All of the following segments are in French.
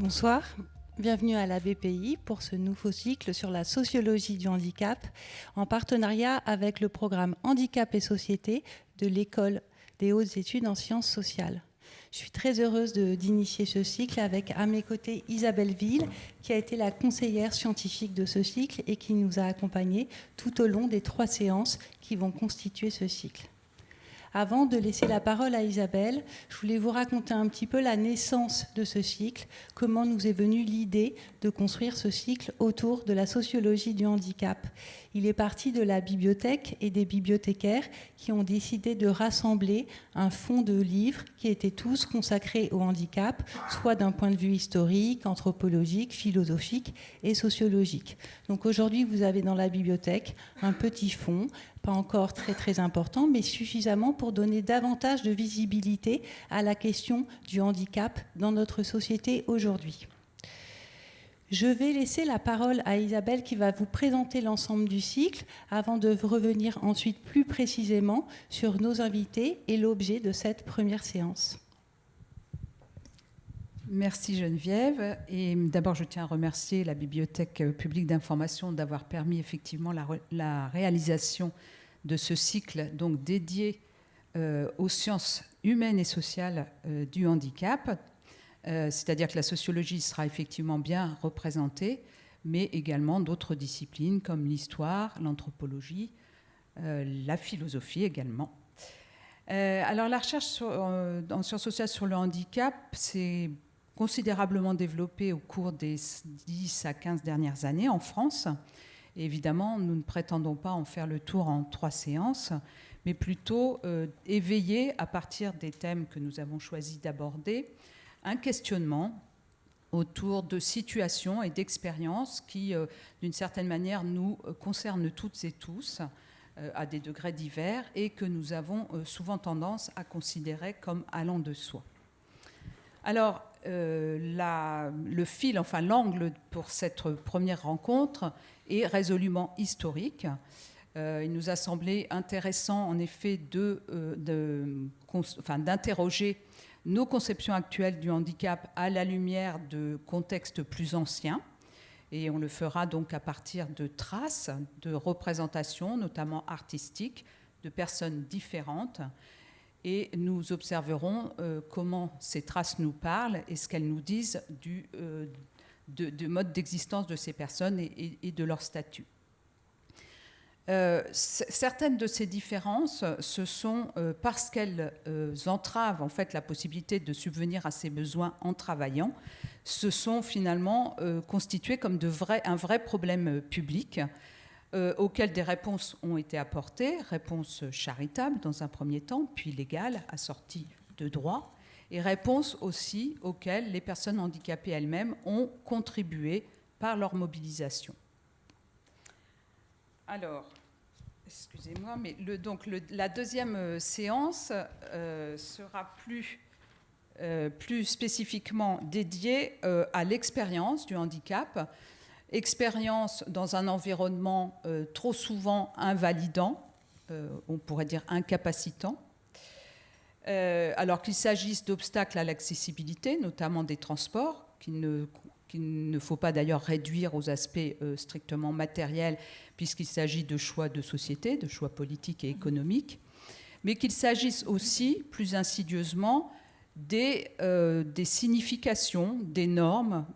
Bonsoir, bienvenue à la BPI pour ce nouveau cycle sur la sociologie du handicap en partenariat avec le programme Handicap et Société de l'École des hautes études en sciences sociales. Je suis très heureuse d'initier ce cycle avec à mes côtés Isabelle Ville, qui a été la conseillère scientifique de ce cycle et qui nous a accompagnés tout au long des 3 séances qui vont constituer ce cycle. Avant de laisser la parole à Isabelle, je voulais vous raconter un petit peu la naissance de ce cycle, comment nous est venue l'idée de construire ce cycle autour de la sociologie du handicap. Il est parti de la bibliothèque et des bibliothécaires qui ont décidé de rassembler un fonds de livres qui étaient tous consacrés au handicap, soit d'un point de vue historique, anthropologique, philosophique et sociologique. Donc aujourd'hui, vous avez dans la bibliothèque un petit fonds, pas encore très important, mais suffisamment pour donner davantage de visibilité à la question du handicap dans notre société aujourd'hui. Je vais laisser la parole à Isabelle qui va vous présenter l'ensemble du cycle avant de revenir ensuite plus précisément sur nos invités et l'objet de cette première séance. Merci Geneviève. Et d'abord, je tiens à remercier la Bibliothèque publique d'information d'avoir permis effectivement la réalisation de ce cycle donc dédié aux sciences humaines et sociales du handicap. C'est-à-dire que la sociologie sera effectivement bien représentée, mais également d'autres disciplines comme l'histoire, l'anthropologie, la philosophie également. Alors la recherche en sciences sociales sur le handicap s'est considérablement développée au cours des 10 à 15 dernières années en France. Et évidemment, nous ne prétendons pas en faire le tour en 3 séances, mais plutôt éveiller, à partir des thèmes que nous avons choisi d'aborder, un questionnement autour de situations et d'expériences qui, d'une certaine manière, nous concernent toutes et tous à des degrés divers et que nous avons souvent tendance à considérer comme allant de soi. Alors, le fil, enfin l'angle pour cette première rencontre est résolument historique. Il nous a semblé intéressant, en effet, d'interroger nos conceptions actuelles du handicap à la lumière de contextes plus anciens. Et on le fera donc à partir de traces, de représentations, notamment artistiques, de personnes différentes. Et nous observerons comment ces traces nous parlent et ce qu'elles nous disent du mode d'existence de ces personnes et de leur statut. Certaines de ces différences, ce sont parce qu'elles entravent en fait la possibilité de subvenir à ses besoins en travaillant, se sont finalement constituées comme un vrai problème public auquel des réponses ont été apportées, réponses charitables dans un premier temps, puis légales, assorties de droits, et réponses aussi auxquelles les personnes handicapées elles-mêmes ont contribué par leur mobilisation. Alors, excusez-moi, mais la deuxième séance sera plus spécifiquement dédiée à l'expérience du handicap, expérience dans un environnement trop souvent invalidant, on pourrait dire incapacitant, alors qu'il s'agisse d'obstacles à l'accessibilité, notamment des transports, qu'il ne faut pas d'ailleurs réduire aux aspects strictement matériels, puisqu'il s'agit de choix de société, de choix politiques et économiques, mais qu'il s'agisse aussi, plus insidieusement, des significations, des normes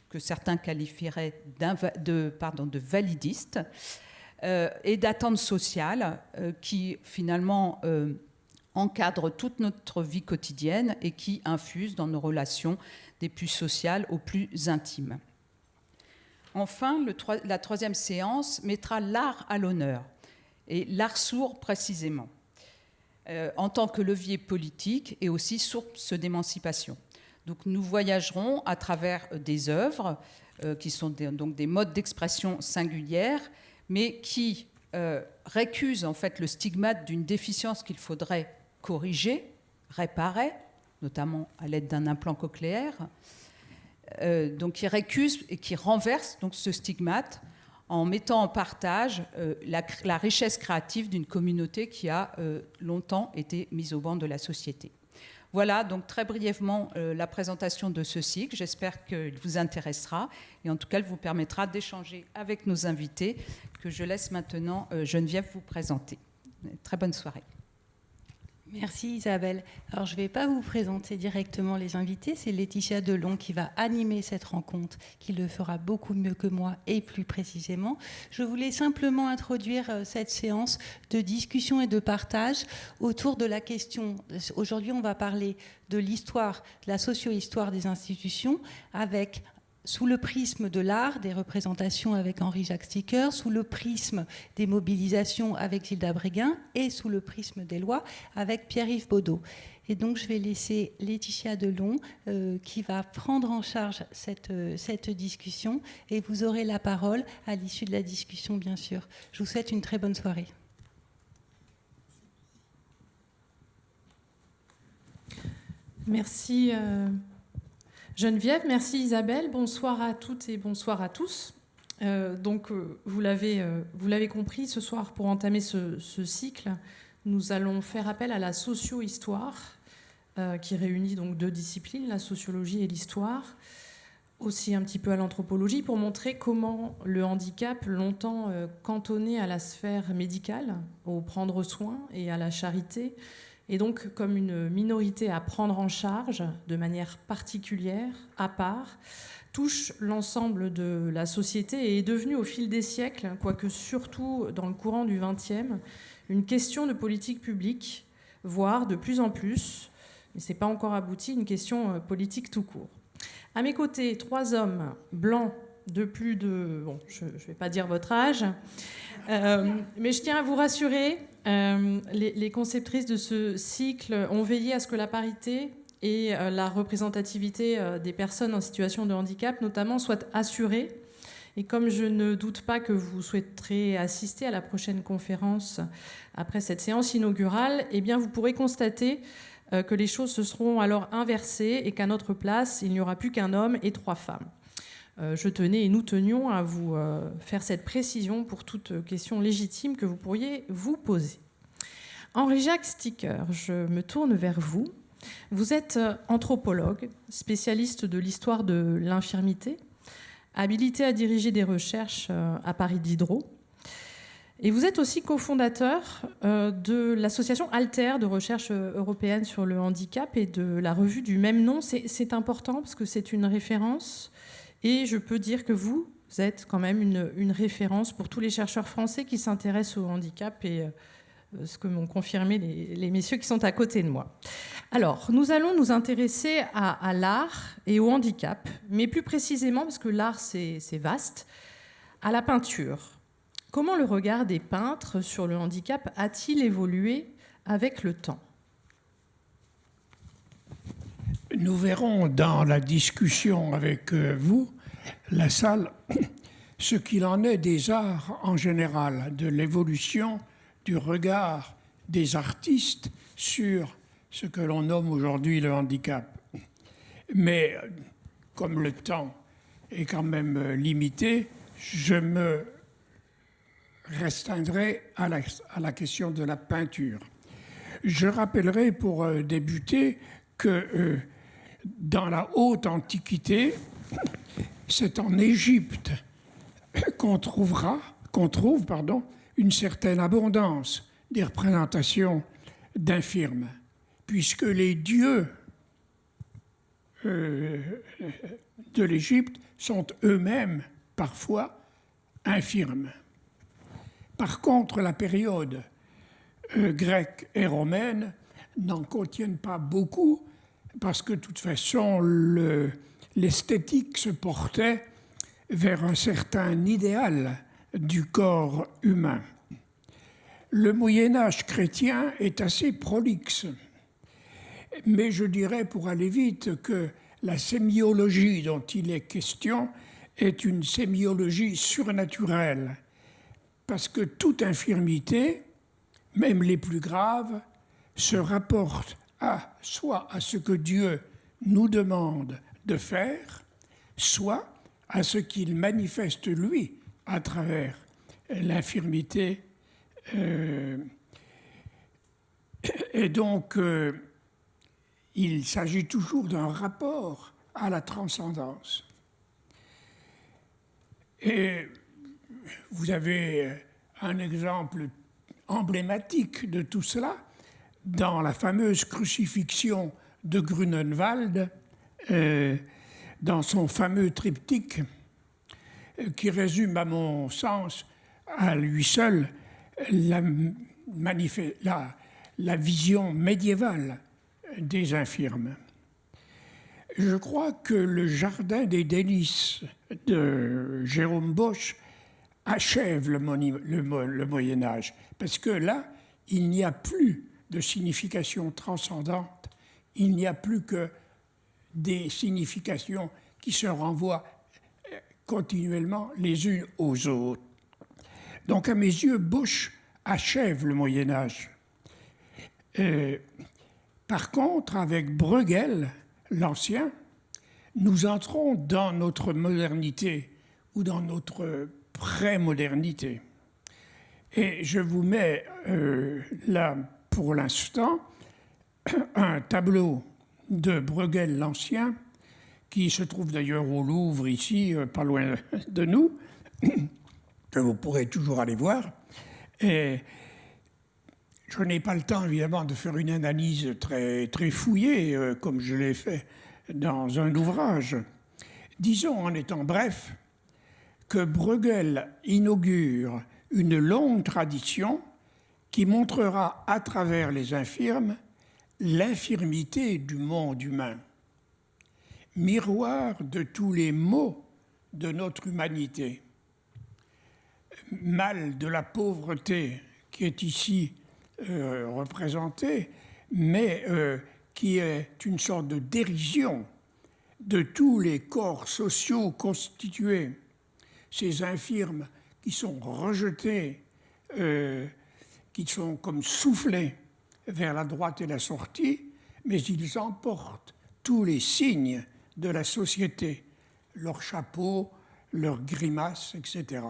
que certains qualifieraient de validistes et d'attentes sociales qui, finalement, encadrent toute notre vie quotidienne et qui infusent dans nos relations des plus sociales aux plus intimes. Enfin, la troisième séance mettra l'art à l'honneur, et l'art sourd précisément, en tant que levier politique et aussi source d'émancipation. Donc nous voyagerons à travers des œuvres qui sont donc des modes d'expression singulières, mais qui récusent en fait le stigmate d'une déficience qu'il faudrait corriger, réparer, notamment à l'aide d'un implant cochléaire, donc qui récuse et qui renverse donc ce stigmate en mettant en partage la richesse créative d'une communauté qui a longtemps été mise au banc de la société. Voilà donc très brièvement la présentation de ce cycle. J'espère qu'il vous intéressera et en tout cas, il vous permettra d'échanger avec nos invités que je laisse maintenant Geneviève vous présenter. Très bonne soirée. Merci Isabelle. Alors je ne vais pas vous présenter directement les invités, c'est Laetitia Delon qui va animer cette rencontre, qui le fera beaucoup mieux que moi et plus précisément. Je voulais simplement introduire cette séance de discussion et de partage autour de la question. Aujourd'hui, on va parler de l'histoire, de la socio-histoire des institutions avec sous le prisme de l'art, des représentations avec Henri-Jacques Sticker, sous le prisme des mobilisations avec Gilda Bréguin et sous le prisme des lois avec Pierre-Yves Baudot. Et donc, je vais laisser Laetitia Delon qui va prendre en charge cette discussion et vous aurez la parole à l'issue de la discussion, bien sûr. Je vous souhaite une très bonne soirée. Merci Geneviève, merci Isabelle, bonsoir à toutes et bonsoir à tous. Vous l'avez compris, ce soir, pour entamer ce cycle, nous allons faire appel à la socio-histoire, qui réunit donc deux disciplines, la sociologie et l'histoire, aussi un petit peu à l'anthropologie, pour montrer comment le handicap, longtemps cantonné à la sphère médicale, au prendre soin et à la charité, et donc comme une minorité à prendre en charge de manière particulière, à part, touche l'ensemble de la société et est devenue au fil des siècles, quoique surtout dans le courant du XXe, une question de politique publique, voire de plus en plus, mais ce n'est pas encore abouti, une question politique tout court. À mes côtés, 3 hommes blancs de plus de... Bon, je ne vais pas dire votre âge, mais je tiens à vous rassurer, les conceptrices de ce cycle ont veillé à ce que la parité et la représentativité des personnes en situation de handicap, notamment, soient assurées. Et comme je ne doute pas que vous souhaiterez assister à la prochaine conférence après cette séance inaugurale, eh bien, vous pourrez constater que les choses se seront alors inversées et qu'à notre place, il n'y aura plus qu'un homme et 3 femmes. Je tenais et nous tenions à vous faire cette précision pour toute question légitime que vous pourriez vous poser. Henri-Jacques Sticker, je me tourne vers vous. Vous êtes anthropologue, spécialiste de l'histoire de l'infirmité, habilité à diriger des recherches à Paris Diderot. Et vous êtes aussi cofondateur de l'association Alter de recherche européenne sur le handicap et de la revue du même nom. C'est important parce que c'est une référence. Et je peux dire que vous êtes quand même une référence pour tous les chercheurs français qui s'intéressent au handicap et ce que m'ont confirmé les messieurs qui sont à côté de moi. Alors, nous allons nous intéresser à l'art et au handicap, mais plus précisément, parce que l'art c'est vaste, à la peinture. Comment le regard des peintres sur le handicap a-t-il évolué avec le temps ? Nous verrons dans la discussion avec vous, la salle, ce qu'il en est des arts en général, de l'évolution du regard des artistes sur ce que l'on nomme aujourd'hui le handicap. Mais comme le temps est quand même limité, je me restreindrai à la question de la peinture. Je rappellerai pour débuter que dans la haute antiquité, c'est en Égypte qu'on trouve une certaine abondance des représentations d'infirmes, puisque les dieux de l'Égypte sont eux-mêmes parfois infirmes. Par contre, la période grecque et romaine n'en contiennent pas beaucoup, parce que de toute façon, l'esthétique se portait vers un certain idéal du corps humain. Le Moyen-Âge chrétien est assez prolixe, mais je dirais, pour aller vite, que la sémiologie dont il est question est une sémiologie surnaturelle, parce que toute infirmité, même les plus graves, se rapporte soit à ce que Dieu nous demande de faire, soit à ce qu'il manifeste lui à travers l'infirmité. Et donc, il s'agit toujours d'un rapport à la transcendance. Et vous avez un exemple emblématique de tout cela dans la fameuse crucifixion de Grunewald, dans son fameux triptyque, qui résume, à mon sens, à lui seul, la vision médiévale des infirmes. Je crois que le Jardin des délices de Jérôme Bosch achève le Moyen-Âge, parce que là, il n'y a plus de signification transcendante, il n'y a plus que des significations qui se renvoient continuellement les unes aux autres. Donc, à mes yeux, Bosch achève le Moyen-Âge. Par contre, avec Bruegel, l'Ancien, nous entrons dans notre modernité ou dans notre pré-modernité. Et je vous mets là, pour l'instant, un tableau de Bruegel l'Ancien, qui se trouve d'ailleurs au Louvre, ici, pas loin de nous, que vous pourrez toujours aller voir. Et je n'ai pas le temps, évidemment, de faire une analyse très, très fouillée, comme je l'ai fait dans un ouvrage. Disons, en étant bref, que Bruegel inaugure une longue tradition qui montrera à travers les infirmes l'infirmité du monde humain, miroir de tous les maux de notre humanité. Mal de la pauvreté qui est ici représentée, mais qui est une sorte de dérision de tous les corps sociaux constitués, ces infirmes qui sont rejetés, qui sont comme soufflés vers la droite et la sortie, mais ils emportent tous les signes de la société, leurs chapeaux, leurs grimaces, etc.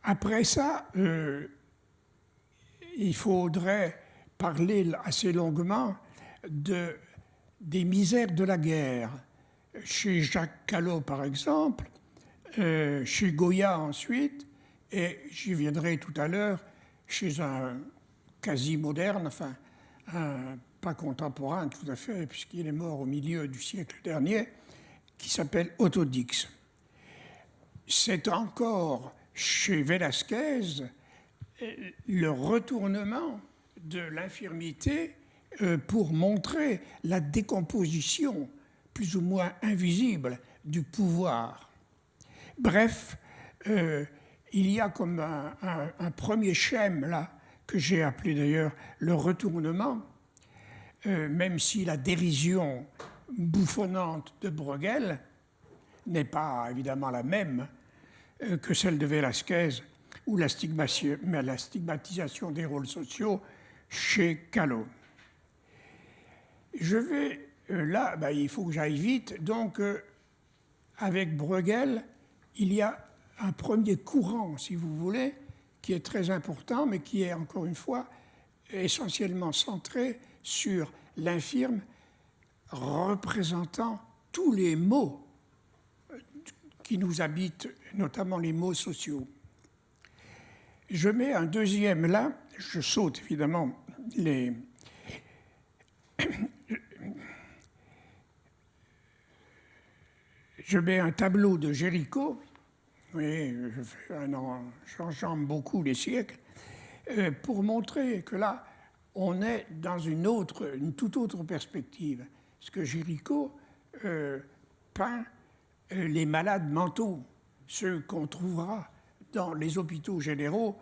Après ça, il faudrait parler assez longuement des misères de la guerre. Chez Jacques Callot, par exemple, chez Goya ensuite, et j'y viendrai tout à l'heure, chez un quasi-moderne, enfin, un pas contemporain tout à fait, puisqu'il est mort au milieu du siècle dernier, qui s'appelle Otto Dix. C'est encore chez Velázquez le retournement de l'infirmité pour montrer la décomposition plus ou moins invisible du pouvoir. Bref, il y a comme un premier schème là, que j'ai appelé d'ailleurs le retournement, même si la dérision bouffonnante de Bruegel n'est pas évidemment la même que celle de Velázquez ou la stigmatisation des rôles sociaux chez Callot. Je vais là, il faut que j'aille vite, donc avec Bruegel, il y a un premier courant, si vous voulez, qui est très important, mais qui est encore une fois essentiellement centré sur l'infirme représentant tous les maux qui nous habitent, notamment les maux sociaux. Je mets un deuxième là, je saute évidemment les... Je mets un tableau de Géricault, oui, j'enjambe beaucoup les siècles, pour montrer que là, on est dans une toute autre perspective. Parce que Géricault peint les malades mentaux, ceux qu'on trouvera dans les hôpitaux généraux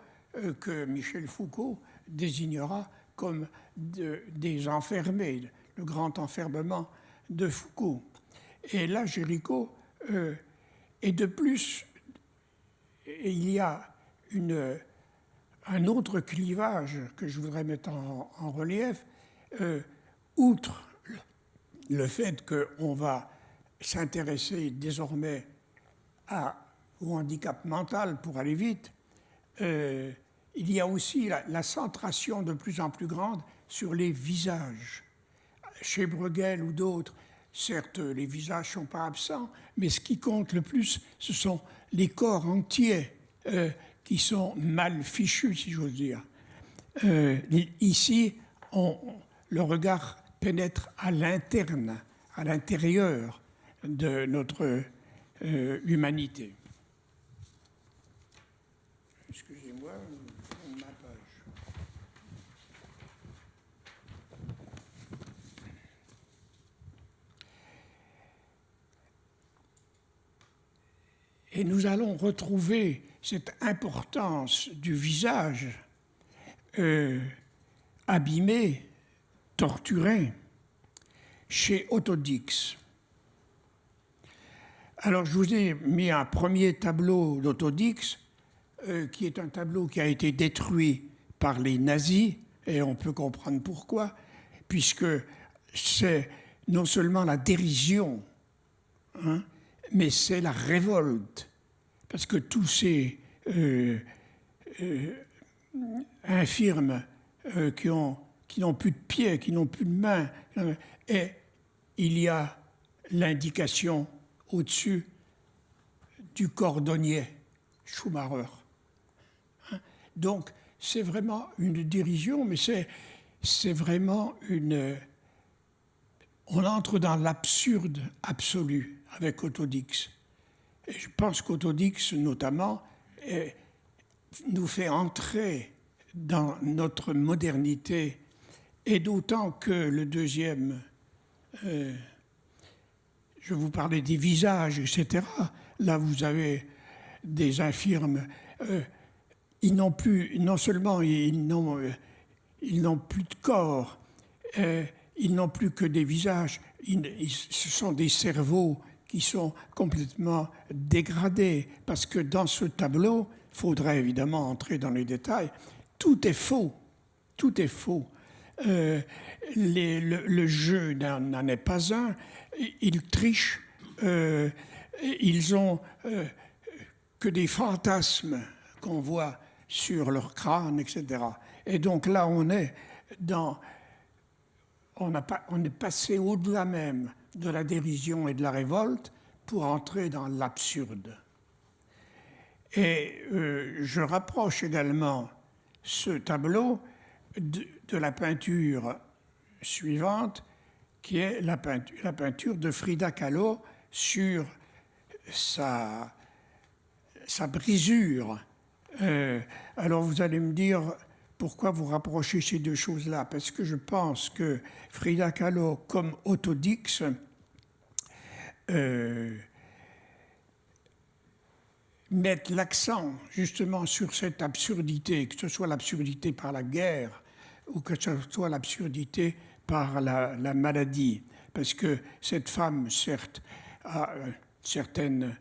que Michel Foucault désignera comme des enfermés, le grand enfermement de Foucault. Et là, Géricault, et de plus, il y a un autre clivage que je voudrais mettre en relief, outre le fait qu'on va s'intéresser désormais au handicap mental pour aller vite, il y a aussi la centration de plus en plus grande sur les visages. Chez Bruegel ou d'autres, certes, les visages ne sont pas absents, mais ce qui compte le plus, ce sont les corps entiers qui sont mal fichus, si j'ose dire. Ici, le regard pénètre à l'interne, à l'intérieur de notre humanité. Excusez-moi, ma page. Et nous allons retrouver cette importance du visage abîmé, torturé, chez Otto Dix. Alors, je vous ai mis un premier tableau d'Otto Dix, qui est un tableau qui a été détruit par les nazis, et on peut comprendre pourquoi, puisque c'est non seulement la dérision, hein, mais c'est la révolte, parce que tous ces infirmes qui n'ont plus de pieds, qui n'ont plus de mains, et il y a l'indication au-dessus du cordonnier Schumacher. Donc, c'est vraiment une dérision, mais c'est vraiment une... On entre dans l'absurde absolu avec Otto Dix. Et je pense qu'Otto Dix, notamment, nous fait entrer dans notre modernité, et d'autant que le deuxième... je vous parlais des visages, etc. Là, vous avez des infirmes... ils n'ont plus, non seulement ils n'ont plus de corps, ils n'ont plus que des visages, ce sont des cerveaux qui sont complètement dégradés, parce que dans ce tableau, il faudrait évidemment entrer dans les détails, tout est faux, tout est faux. Le jeu n'en est pas un, ils trichent, ils ont que des fantasmes qu'on voit sur leur crâne, etc. Et donc là, on est passé au-delà même de la dérision et de la révolte pour entrer dans l'absurde. Et je rapproche également ce tableau de la peinture suivante, qui est la peinture de Frida Kahlo sur sa brisure. Alors vous allez me dire, pourquoi vous rapprochez ces deux choses-là? Parce que je pense que Frida Kahlo, comme Otto Dix, mettent l'accent justement sur cette absurdité, que ce soit l'absurdité par la guerre ou que ce soit l'absurdité par la maladie. Parce que cette femme, certes, a un certain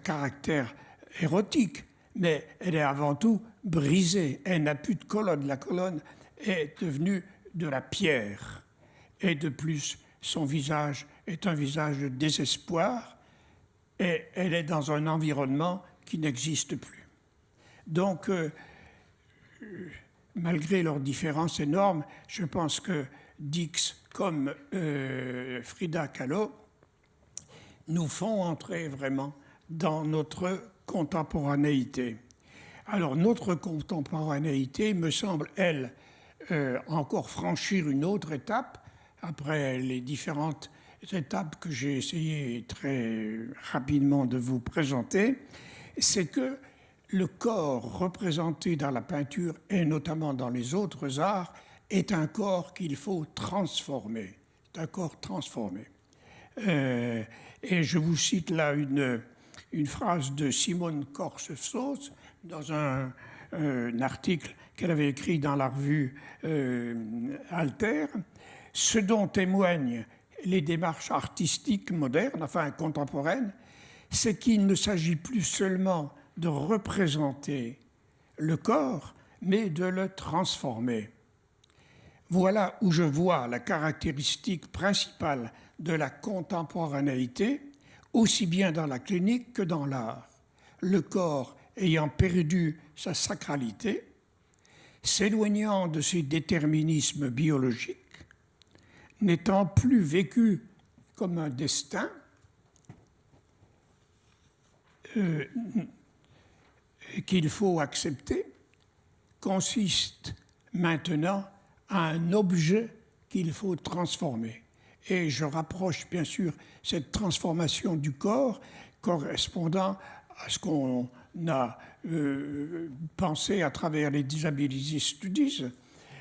caractère érotique, mais elle est avant tout brisée. Elle n'a plus de colonne. La colonne est devenue de la pierre. Et de plus, son visage est un visage de désespoir, et elle est dans un environnement qui n'existe plus. Donc, malgré leurs différences énormes, je pense que Dix, comme Frida Kahlo, nous font entrer vraiment dans notre contemporanéité. Alors, notre contemporanéité me semble, elle, encore franchir une autre étape, après les différentes étapes que j'ai essayé très rapidement de vous présenter, c'est que le corps représenté dans la peinture, et notamment dans les autres arts, est un corps qu'il faut transformer. C'est un corps transformé. Et je vous cite là une phrase de Simone Korsch-Sauce dans un article qu'elle avait écrit dans la revue Alter. Ce dont témoignent les démarches artistiques modernes, enfin contemporaines, c'est qu'il ne s'agit plus seulement de représenter le corps, mais de le transformer. Voilà où je vois la caractéristique principale de la contemporanéité, aussi bien dans la clinique que dans l'art. Le corps ayant perdu sa sacralité, s'éloignant de ces déterminismes biologiques, n'étant plus vécu comme un destin, qu'il faut accepter, consiste maintenant à un objet qu'il faut transformer. Et je rapproche bien sûr cette transformation du corps correspondant à ce qu'on a pensé à travers les Disability Studies.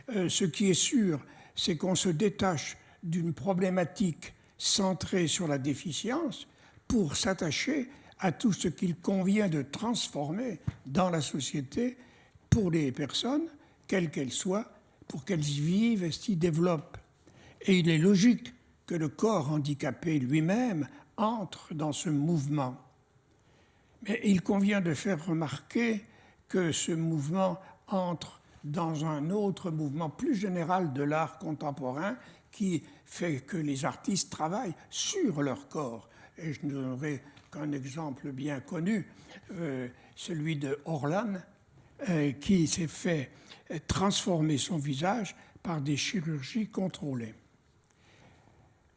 Ce qui est sûr, c'est qu'on se détache d'une problématique centrée sur la déficience pour s'attacher à tout ce qu'il convient de transformer dans la société pour les personnes, quelles qu'elles soient, pour qu'elles y vivent et s'y développent. Et il est logique que le corps handicapé lui-même entre dans ce mouvement. Mais il convient de faire remarquer que ce mouvement entre dans un autre mouvement plus général de l'art contemporain qui fait que les artistes travaillent sur leur corps. Et je ne donnerai qu'un exemple bien connu, celui de Orlan, qui s'est fait transformer son visage par des chirurgies contrôlées.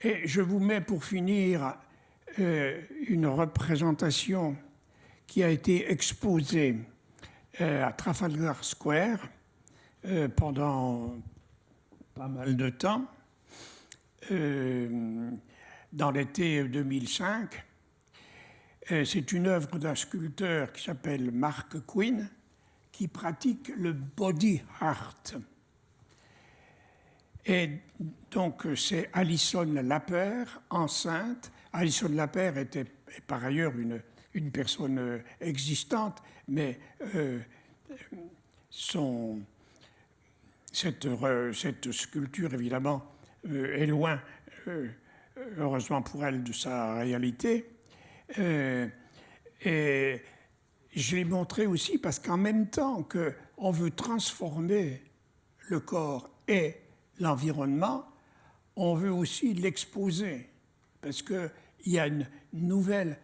Et je vous mets pour finir une représentation qui a été exposée à Trafalgar Square pendant pas mal de temps, dans l'été 2005. C'est une œuvre d'un sculpteur qui s'appelle Mark Quinn, qui pratique le body art. Et donc c'est Alison Lapère, enceinte. Alison Lapère était par ailleurs une personne existante, mais cette sculpture, évidemment, est loin, heureusement pour elle, de sa réalité. Et je l'ai montré aussi parce qu'en même temps qu'on veut transformer le corps et l'environnement, on veut aussi l'exposer, parce qu'il y a une nouvelle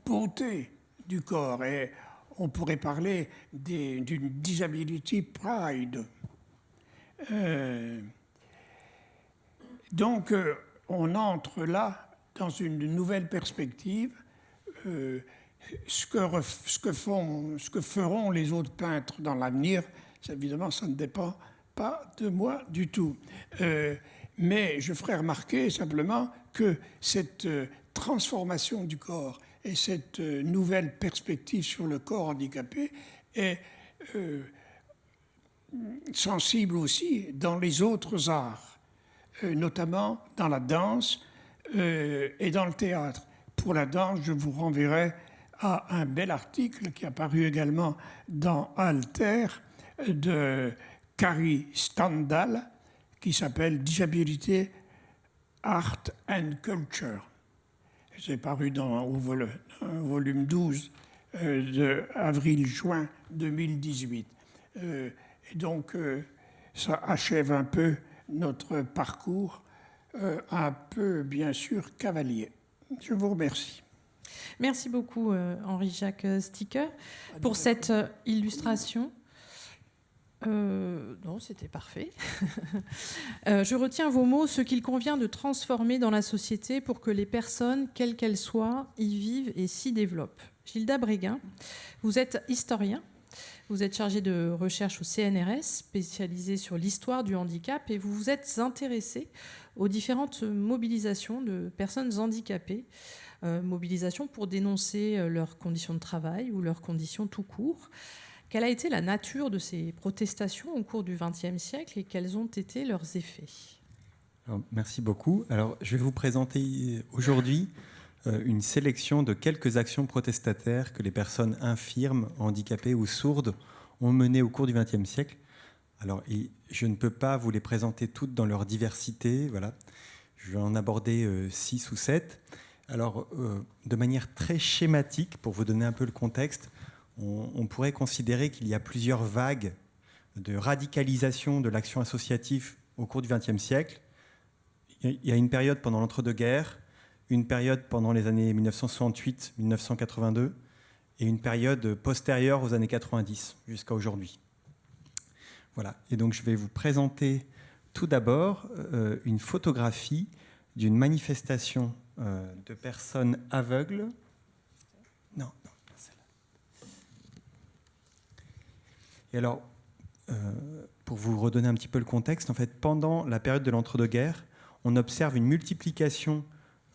beauté du corps, et on pourrait parler d'une disability pride. Donc, on entre là dans une nouvelle perspective. Ce que feront les autres peintres dans l'avenir, évidemment, ça ne dépend pas de moi du tout. Mais je ferai remarquer simplement que cette transformation du corps et cette nouvelle perspective sur le corps handicapé est sensible aussi dans les autres arts, notamment dans la danse et dans le théâtre. Pour la danse, je vous renverrai à un bel article qui a paru également dans Alter de Carrie Standal, qui s'appelle Disability, Art and Culture. C'est paru au volume 12 de avril-juin 2018. Et donc, ça achève un peu notre parcours, un peu, bien sûr, cavalier. Je vous remercie. Merci beaucoup, Henri-Jacques Sticker, pour cette illustration. Non, c'était parfait. Je retiens vos mots, ce qu'il convient de transformer dans la société pour que les personnes, quelles qu'elles soient, y vivent et s'y développent. Gilda Bréguin, vous êtes historien, vous êtes chargé de recherche au CNRS, spécialisé sur l'histoire du handicap, et vous vous êtes intéressé aux différentes mobilisations de personnes handicapées, mobilisations pour dénoncer leurs conditions de travail ou leurs conditions tout court. Quelle a été la nature de ces protestations au cours du XXe siècle et quels ont été leurs effets ? Alors, merci beaucoup. Alors, je vais vous présenter aujourd'hui une sélection de quelques actions protestataires que les personnes infirmes, handicapées ou sourdes ont menées au cours du XXe siècle. Alors, je ne peux pas vous les présenter toutes dans leur diversité. Voilà. Je vais en aborder 6 ou 7. Alors, de manière très schématique, pour vous donner un peu le contexte, on pourrait considérer qu'il y a plusieurs vagues de radicalisation de l'action associative au cours du XXe siècle. Il y a une période pendant l'entre-deux-guerres, une période pendant les années 1968-1982 et une période postérieure aux années 90 jusqu'à aujourd'hui. Voilà. Et donc, je vais vous présenter tout d'abord une photographie d'une manifestation de personnes aveugles. Non, celle-là. Et alors, pour vous redonner un petit peu le contexte, en fait, pendant la période de l'entre-deux-guerres, on observe une multiplication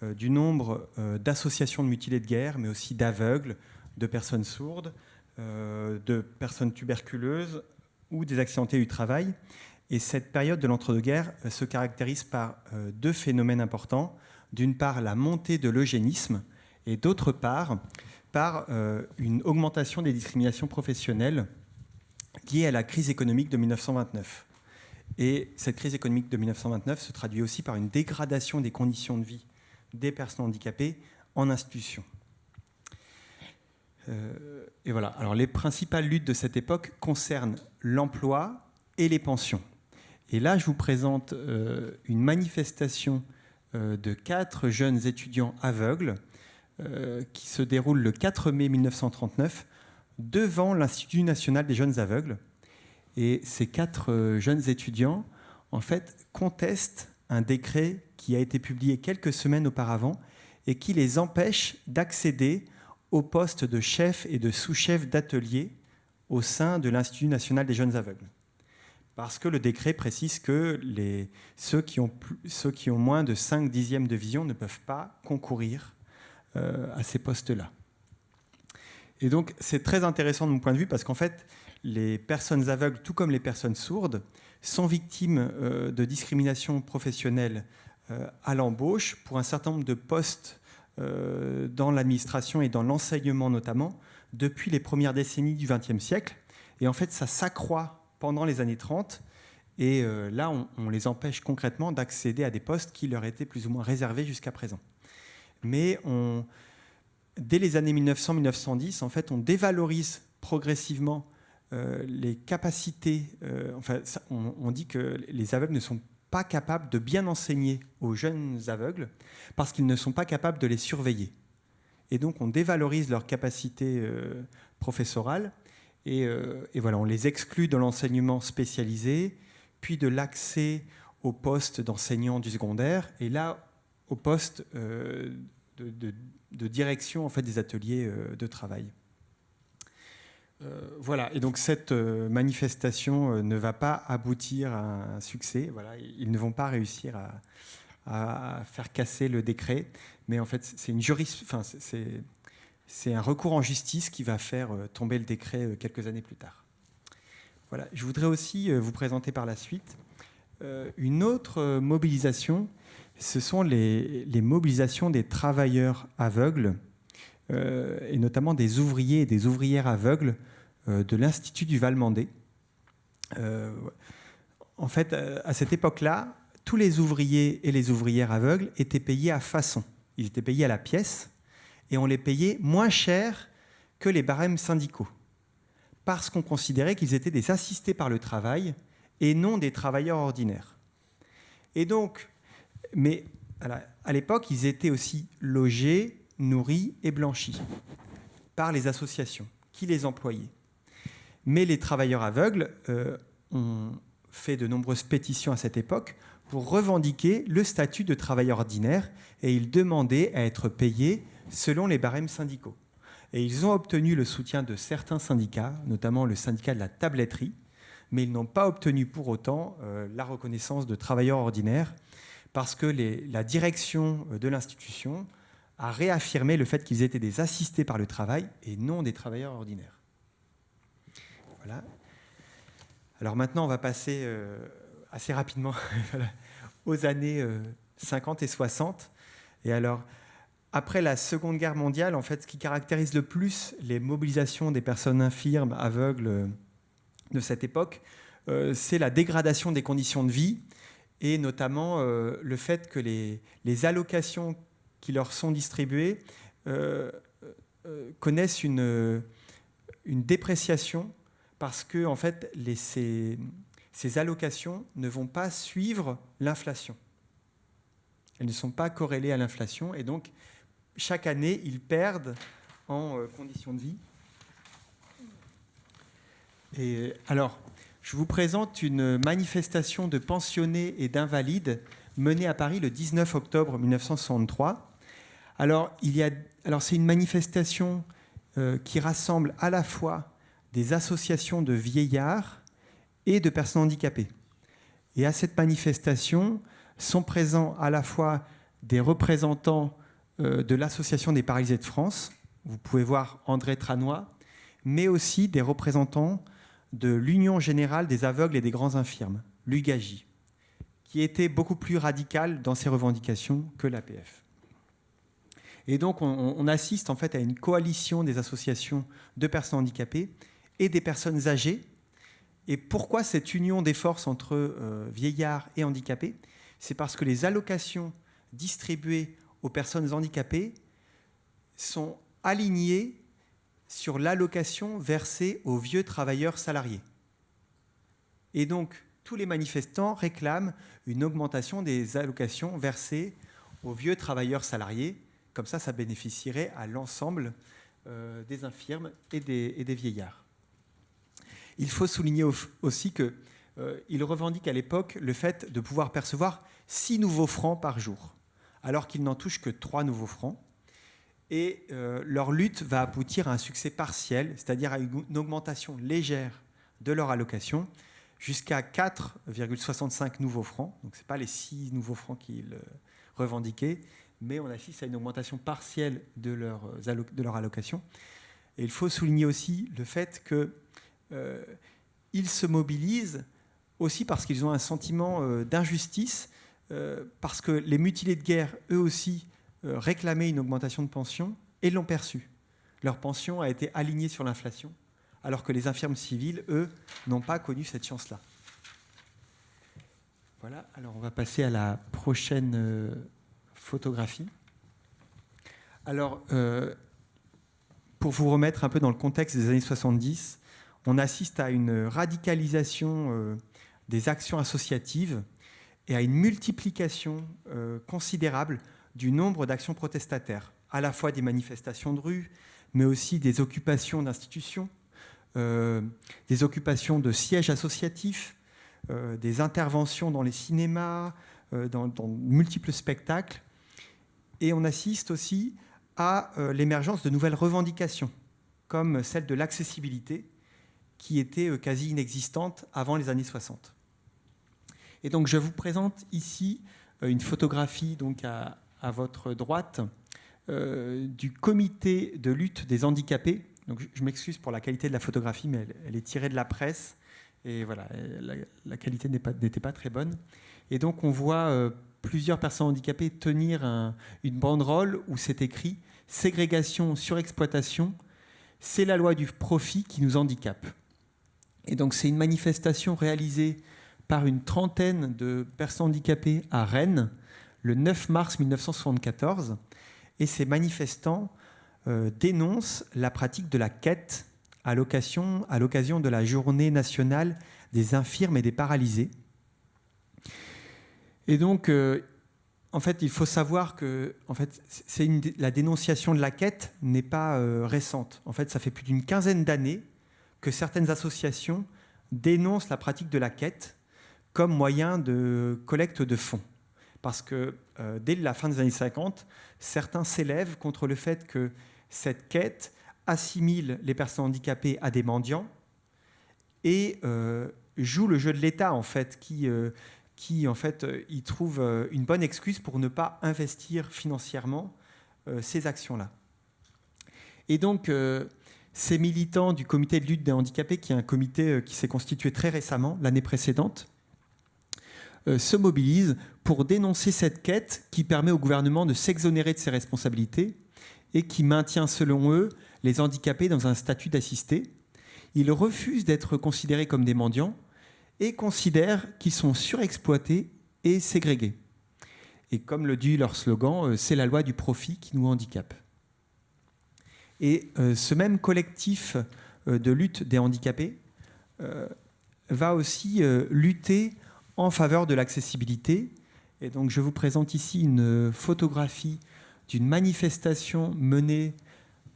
du nombre d'associations de mutilés de guerre, mais aussi d'aveugles, de personnes sourdes, de personnes tuberculeuses ou des accidentés du travail. Et cette période de l'entre-deux-guerres se caractérise par deux phénomènes importants. D'une part, la montée de l'eugénisme, et d'autre part, par une augmentation des discriminations professionnelles liées à la crise économique de 1929. Et cette crise économique de 1929 se traduit aussi par une dégradation des conditions de vie des personnes handicapées en institution. Et voilà. Alors, les principales luttes de cette époque concernent l'emploi et les pensions. Et là, je vous présente une manifestation de 4 jeunes étudiants aveugles qui se déroule le 4 mai 1939 devant l'Institut national des jeunes aveugles. Et ces 4 jeunes étudiants, en fait, contestent un décret qui a été publié quelques semaines auparavant et qui les empêche d'accéder au poste de chef et de sous-chef d'atelier au sein de l'Institut national des jeunes aveugles. Parce que le décret précise que ceux qui ont moins de 5/10 de vision ne peuvent pas concourir à ces postes-là. Et donc, c'est très intéressant de mon point de vue parce qu'en fait, les personnes aveugles, tout comme les personnes sourdes, sont victimes de discrimination professionnelle à l'embauche pour un certain nombre de postes dans l'administration et dans l'enseignement notamment, depuis les premières décennies du XXe siècle. Et en fait, ça s'accroît pendant les années 30. Et là, on les empêche concrètement d'accéder à des postes qui leur étaient plus ou moins réservés jusqu'à présent. Mais dès les années 1900-1910, en fait, on dévalorise progressivement les capacités. On dit que les aveugles ne sont pas capables de bien enseigner aux jeunes aveugles parce qu'ils ne sont pas capables de les surveiller. Et donc, on dévalorise leurs capacités professorales et voilà, on les exclut de l'enseignement spécialisé, puis de l'accès au poste d'enseignant du secondaire et là, au poste de direction en fait, des ateliers de travail. Voilà, et donc cette manifestation ne va pas aboutir à un succès. Voilà, ils ne vont pas réussir à faire casser le décret, mais en fait, c'est un recours en justice qui va faire tomber le décret quelques années plus tard. Voilà, je voudrais aussi vous présenter par la suite une autre mobilisation. Ce sont les mobilisations des travailleurs aveugles et notamment des ouvriers et des ouvrières aveugles de l'Institut du Val-Mandé. En fait, à cette époque-là, tous les ouvriers et les ouvrières aveugles étaient payés à façon. Ils étaient payés à la pièce et on les payait moins cher que les barèmes syndicaux parce qu'on considérait qu'ils étaient des assistés par le travail et non des travailleurs ordinaires. Et donc, mais à l'époque, ils étaient aussi logés, nourris et blanchis par les associations qui les employaient. Mais les travailleurs aveugles ont fait de nombreuses pétitions à cette époque pour revendiquer le statut de travailleur ordinaire et ils demandaient à être payés selon les barèmes syndicaux. Et ils ont obtenu le soutien de certains syndicats, notamment le syndicat de la tabletterie, mais ils n'ont pas obtenu pour autant la reconnaissance de travailleurs ordinaires parce que la direction de l'institution a réaffirmé le fait qu'ils étaient des assistés par le travail et non des travailleurs ordinaires. Voilà. Alors maintenant, on va passer assez rapidement aux années 50 et 60. Et alors, après la Seconde Guerre mondiale, en fait, ce qui caractérise le plus les mobilisations des personnes infirmes, aveugles de cette époque, c'est la dégradation des conditions de vie et notamment le fait que les allocations qui leur sont distribuées connaissent une dépréciation parce que en fait, ces allocations ne vont pas suivre l'inflation. Elles ne sont pas corrélées à l'inflation et donc chaque année, ils perdent en conditions de vie. Et alors, je vous présente une manifestation de pensionnés et d'invalides menée à Paris le 19 octobre 1963. Alors, c'est une manifestation qui rassemble à la fois des associations de vieillards et de personnes handicapées. Et à cette manifestation sont présents à la fois des représentants de l'Association des paralysés de France, vous pouvez voir André Tranois, mais aussi des représentants de l'Union générale des aveugles et des grands infirmes, l'UGAJ, qui était beaucoup plus radical dans ses revendications que l'APF. Et donc on assiste en fait à une coalition des associations de personnes handicapées et des personnes âgées. Et pourquoi cette union des forces entre vieillards et handicapés? C'est parce que les allocations distribuées aux personnes handicapées sont alignées sur l'allocation versée aux vieux travailleurs salariés. Et donc, tous les manifestants réclament une augmentation des allocations versées aux vieux travailleurs salariés. Comme ça bénéficierait à l'ensemble des infirmes et des vieillards. Il faut souligner aussi qu'ils revendiquent à l'époque le fait de pouvoir percevoir 6 nouveaux francs par jour, alors qu'ils n'en touchent que 3 nouveaux francs. Et leur lutte va aboutir à un succès partiel, c'est-à-dire à une augmentation légère de leur allocation, jusqu'à 4,65 nouveaux francs. Donc ce n'est pas les 6 nouveaux francs qu'ils revendiquaient, mais on assiste à une augmentation partielle de leur allocation. Et il faut souligner aussi le fait qu'ils se mobilisent aussi parce qu'ils ont un sentiment d'injustice, parce que les mutilés de guerre, eux aussi, réclamaient une augmentation de pension et l'ont perçue. Leur pension a été alignée sur l'inflation, alors que les infirmes civiles, eux, n'ont pas connu cette chance-là. Voilà, alors on va passer à la prochaine photographie. Alors, pour vous remettre un peu dans le contexte des années 70, on assiste à une radicalisation des actions associatives et à une multiplication considérable du nombre d'actions protestataires, à la fois des manifestations de rue, mais aussi des occupations d'institutions, des occupations de sièges associatifs, des interventions dans les cinémas, dans multiples spectacles. Et on assiste aussi à l'émergence de nouvelles revendications, comme celle de l'accessibilité, qui était quasi inexistante avant les années 60. Et donc je vous présente ici une photographie donc à votre droite du comité de lutte des handicapés. Donc je m'excuse pour la qualité de la photographie, mais elle est tirée de la presse. Et voilà, la qualité n'était pas très bonne. Et donc on voit plusieurs personnes handicapées tenir une banderole où c'est écrit « Ségrégation, surexploitation, c'est la loi du profit qui nous handicape ». Et donc c'est une manifestation réalisée par une trentaine de personnes handicapées à Rennes, le 9 mars 1974. Et ces manifestants dénoncent la pratique de la quête à l'occasion de la Journée nationale des infirmes et des paralysés. Et donc, en fait, il faut savoir que la dénonciation de la quête n'est pas récente. En fait, ça fait plus d'une quinzaine d'années que certaines associations dénoncent la pratique de la quête comme moyen de collecte de fonds. Parce que dès la fin des années 50, certains s'élèvent contre le fait que cette quête assimile les personnes handicapées à des mendiants et joue le jeu de l'État, en fait, qui en fait, y trouve une bonne excuse pour ne pas investir financièrement ces actions-là. Et donc, ces militants du comité de lutte des handicapés, qui est un comité qui s'est constitué très récemment, l'année précédente, se mobilisent pour dénoncer cette quête qui permet au gouvernement de s'exonérer de ses responsabilités et qui maintient, selon eux, les handicapés dans un statut d'assistés. Ils refusent d'être considérés comme des mendiants et considèrent qu'ils sont surexploités et ségrégés. Et comme le dit leur slogan, c'est la loi du profit qui nous handicape. Et ce même collectif de lutte des handicapés va aussi lutter en faveur de l'accessibilité. Et donc je vous présente ici une photographie d'une manifestation menée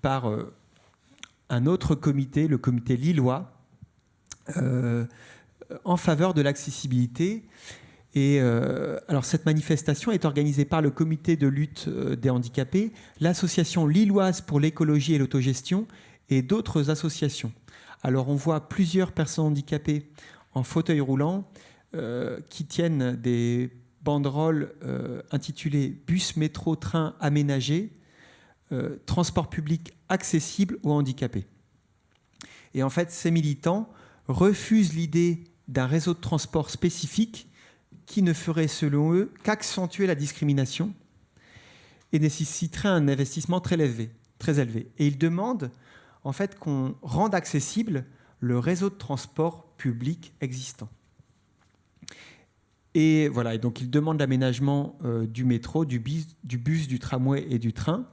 par un autre comité, le comité lillois, en faveur de l'accessibilité. Et alors cette manifestation est organisée par le comité de lutte des handicapés, l'association lilloise pour l'écologie et l'autogestion et d'autres associations. Alors on voit plusieurs personnes handicapées en fauteuil roulant qui tiennent des banderoles intitulées « Bus, métro, train aménagé, transport public accessible aux handicapés ». Et en fait, ces militants refusent l'idée d'un réseau de transport spécifique qui ne ferait, selon eux, qu'accentuer la discrimination et nécessiterait un investissement très élevé. Et ils demandent en fait qu'on rende accessible le réseau de transport public existant. Et voilà, et donc ils demandent l'aménagement du métro, du bus, du tramway et du train.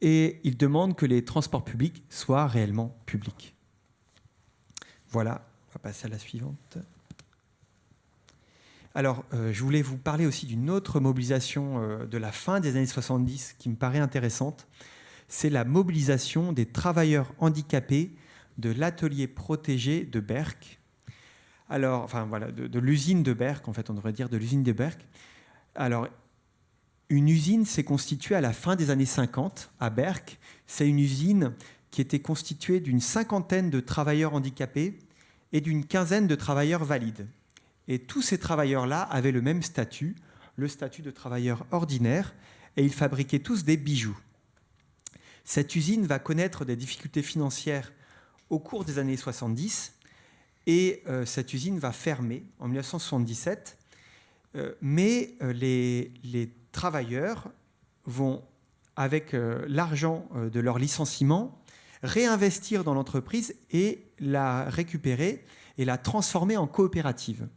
Et ils demandent que les transports publics soient réellement publics. Voilà, on va passer à la suivante. Alors, je voulais vous parler aussi d'une autre mobilisation de la fin des années 70 qui me paraît intéressante. C'est la mobilisation des travailleurs handicapés de l'atelier protégé de Berck. Alors, enfin voilà, de l'usine de Berck, en fait, on devrait dire de l'usine de Berck. Alors, une usine s'est constituée à la fin des années 50 à Berck. C'est une usine qui était constituée d'une 50aine de travailleurs handicapés et d'une 15aine de travailleurs valides. Et tous ces travailleurs-là avaient le même statut, le statut de travailleurs ordinaires, et ils fabriquaient tous des bijoux. Cette usine va connaître des difficultés financières au cours des années 70, et cette usine va fermer en 1977, mais les travailleurs vont, avec l'argent de leur licenciement, réinvestir dans l'entreprise et la récupérer et la transformer en coopérative.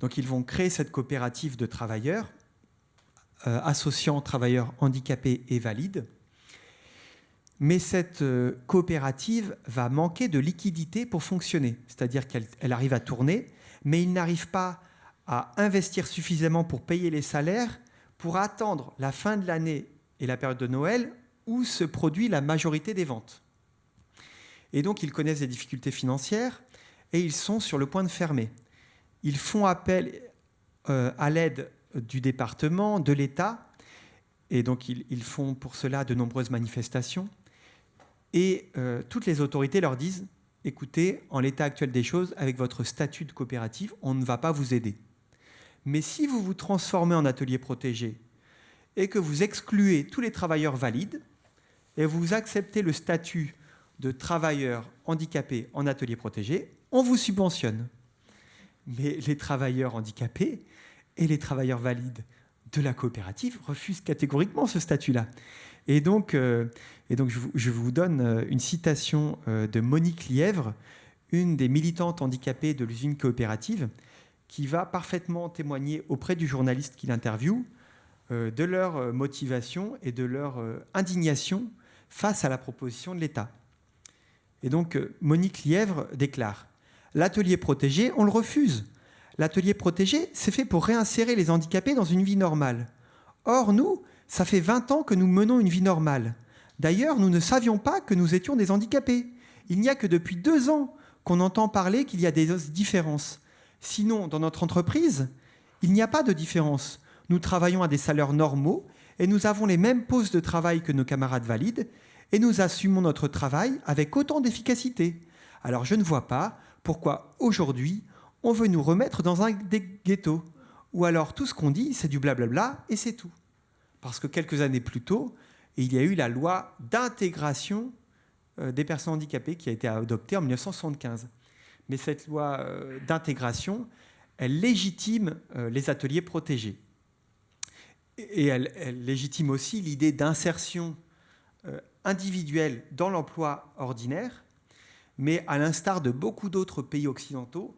Donc ils vont créer cette coopérative de travailleurs, associant travailleurs handicapés et valides. Mais cette coopérative va manquer de liquidité pour fonctionner, c'est-à-dire qu'elle arrive à tourner, mais il n'arrive pas à investir suffisamment pour payer les salaires pour attendre la fin de l'année et la période de Noël où se produit la majorité des ventes. Et donc ils connaissent des difficultés financières et ils sont sur le point de fermer. Ils font appel à l'aide du département, de l'État, et donc ils font pour cela de nombreuses manifestations. Et toutes les autorités leur disent « Écoutez, en l'état actuel des choses, avec votre statut de coopérative, on ne va pas vous aider. Mais si vous vous transformez en atelier protégé et que vous excluez tous les travailleurs valides et vous acceptez le statut de travailleur handicapé en atelier protégé, on vous subventionne. » Mais les travailleurs handicapés et les travailleurs valides de la coopérative refusent catégoriquement ce statut-là. Et donc je vous donne une citation de Monique Lièvre, une des militantes handicapées de l'usine coopérative, qui va parfaitement témoigner auprès du journaliste qui l'interviewe de leur motivation et de leur indignation face à la proposition de l'État. Et donc Monique Lièvre déclare « L'atelier protégé, on le refuse. L'atelier protégé, c'est fait pour réinsérer les handicapés dans une vie normale. Or, nous, ça fait 20 ans que nous menons une vie normale. D'ailleurs, nous ne savions pas que nous étions des handicapés. Il n'y a que depuis 2 ans qu'on entend parler qu'il y a des différences. Sinon, dans notre entreprise, il n'y a pas de différence. Nous travaillons à des salaires normaux et nous avons les mêmes postes de travail que nos camarades valides et nous assumons notre travail avec autant d'efficacité. Alors, je ne vois pas pourquoi, aujourd'hui, on veut nous remettre dans un ghetto. Ou alors, tout ce qu'on dit, c'est du blablabla et c'est tout. Parce que quelques années plus tôt, il y a eu la loi d'intégration des personnes handicapées qui a été adoptée en 1975. Mais cette loi d'intégration, elle légitime les ateliers protégés. Et elle légitime aussi l'idée d'insertion individuelle dans l'emploi ordinaire. Mais à l'instar de beaucoup d'autres pays occidentaux,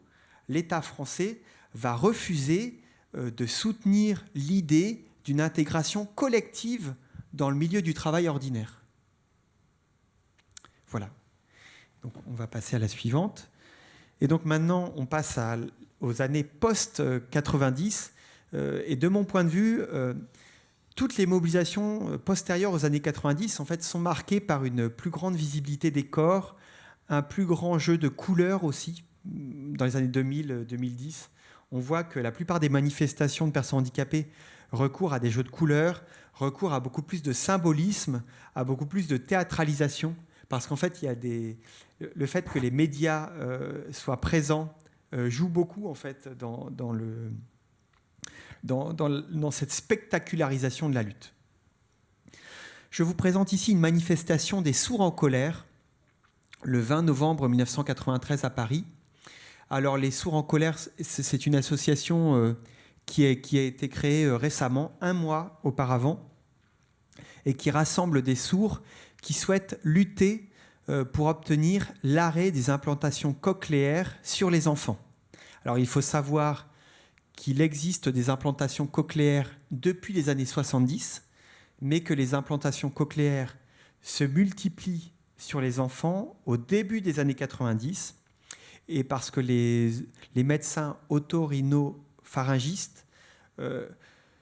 l'État français va refuser de soutenir l'idée d'une intégration collective dans le milieu du travail ordinaire. Voilà. Donc on va passer à la suivante. Et donc maintenant, on passe aux années post-90. Et de mon point de vue, toutes les mobilisations postérieures aux années 90 en fait, sont marquées par une plus grande visibilité des corps, un plus grand jeu de couleurs aussi. dans les années 2000-2010, on voit que la plupart des manifestations de personnes handicapées recourent à des jeux de couleurs, recourent à beaucoup plus de symbolisme, à beaucoup plus de théâtralisation, parce qu'en fait, le fait que les médias soient présents joue beaucoup en fait dans cette spectacularisation de la lutte. Je vous présente ici une manifestation des sourds en colère, le 20 novembre 1993 à Paris. Alors, les sourds en colère, c'est une association qui a été créée récemment, 1 mois auparavant, et qui rassemble des sourds qui souhaitent lutter pour obtenir l'arrêt des implantations cochléaires sur les enfants. Alors, il faut savoir qu'il existe des implantations cochléaires depuis les années 70, mais que les implantations cochléaires se multiplient sur les enfants au début des années 90, et parce que les médecins otorhinopharyngistes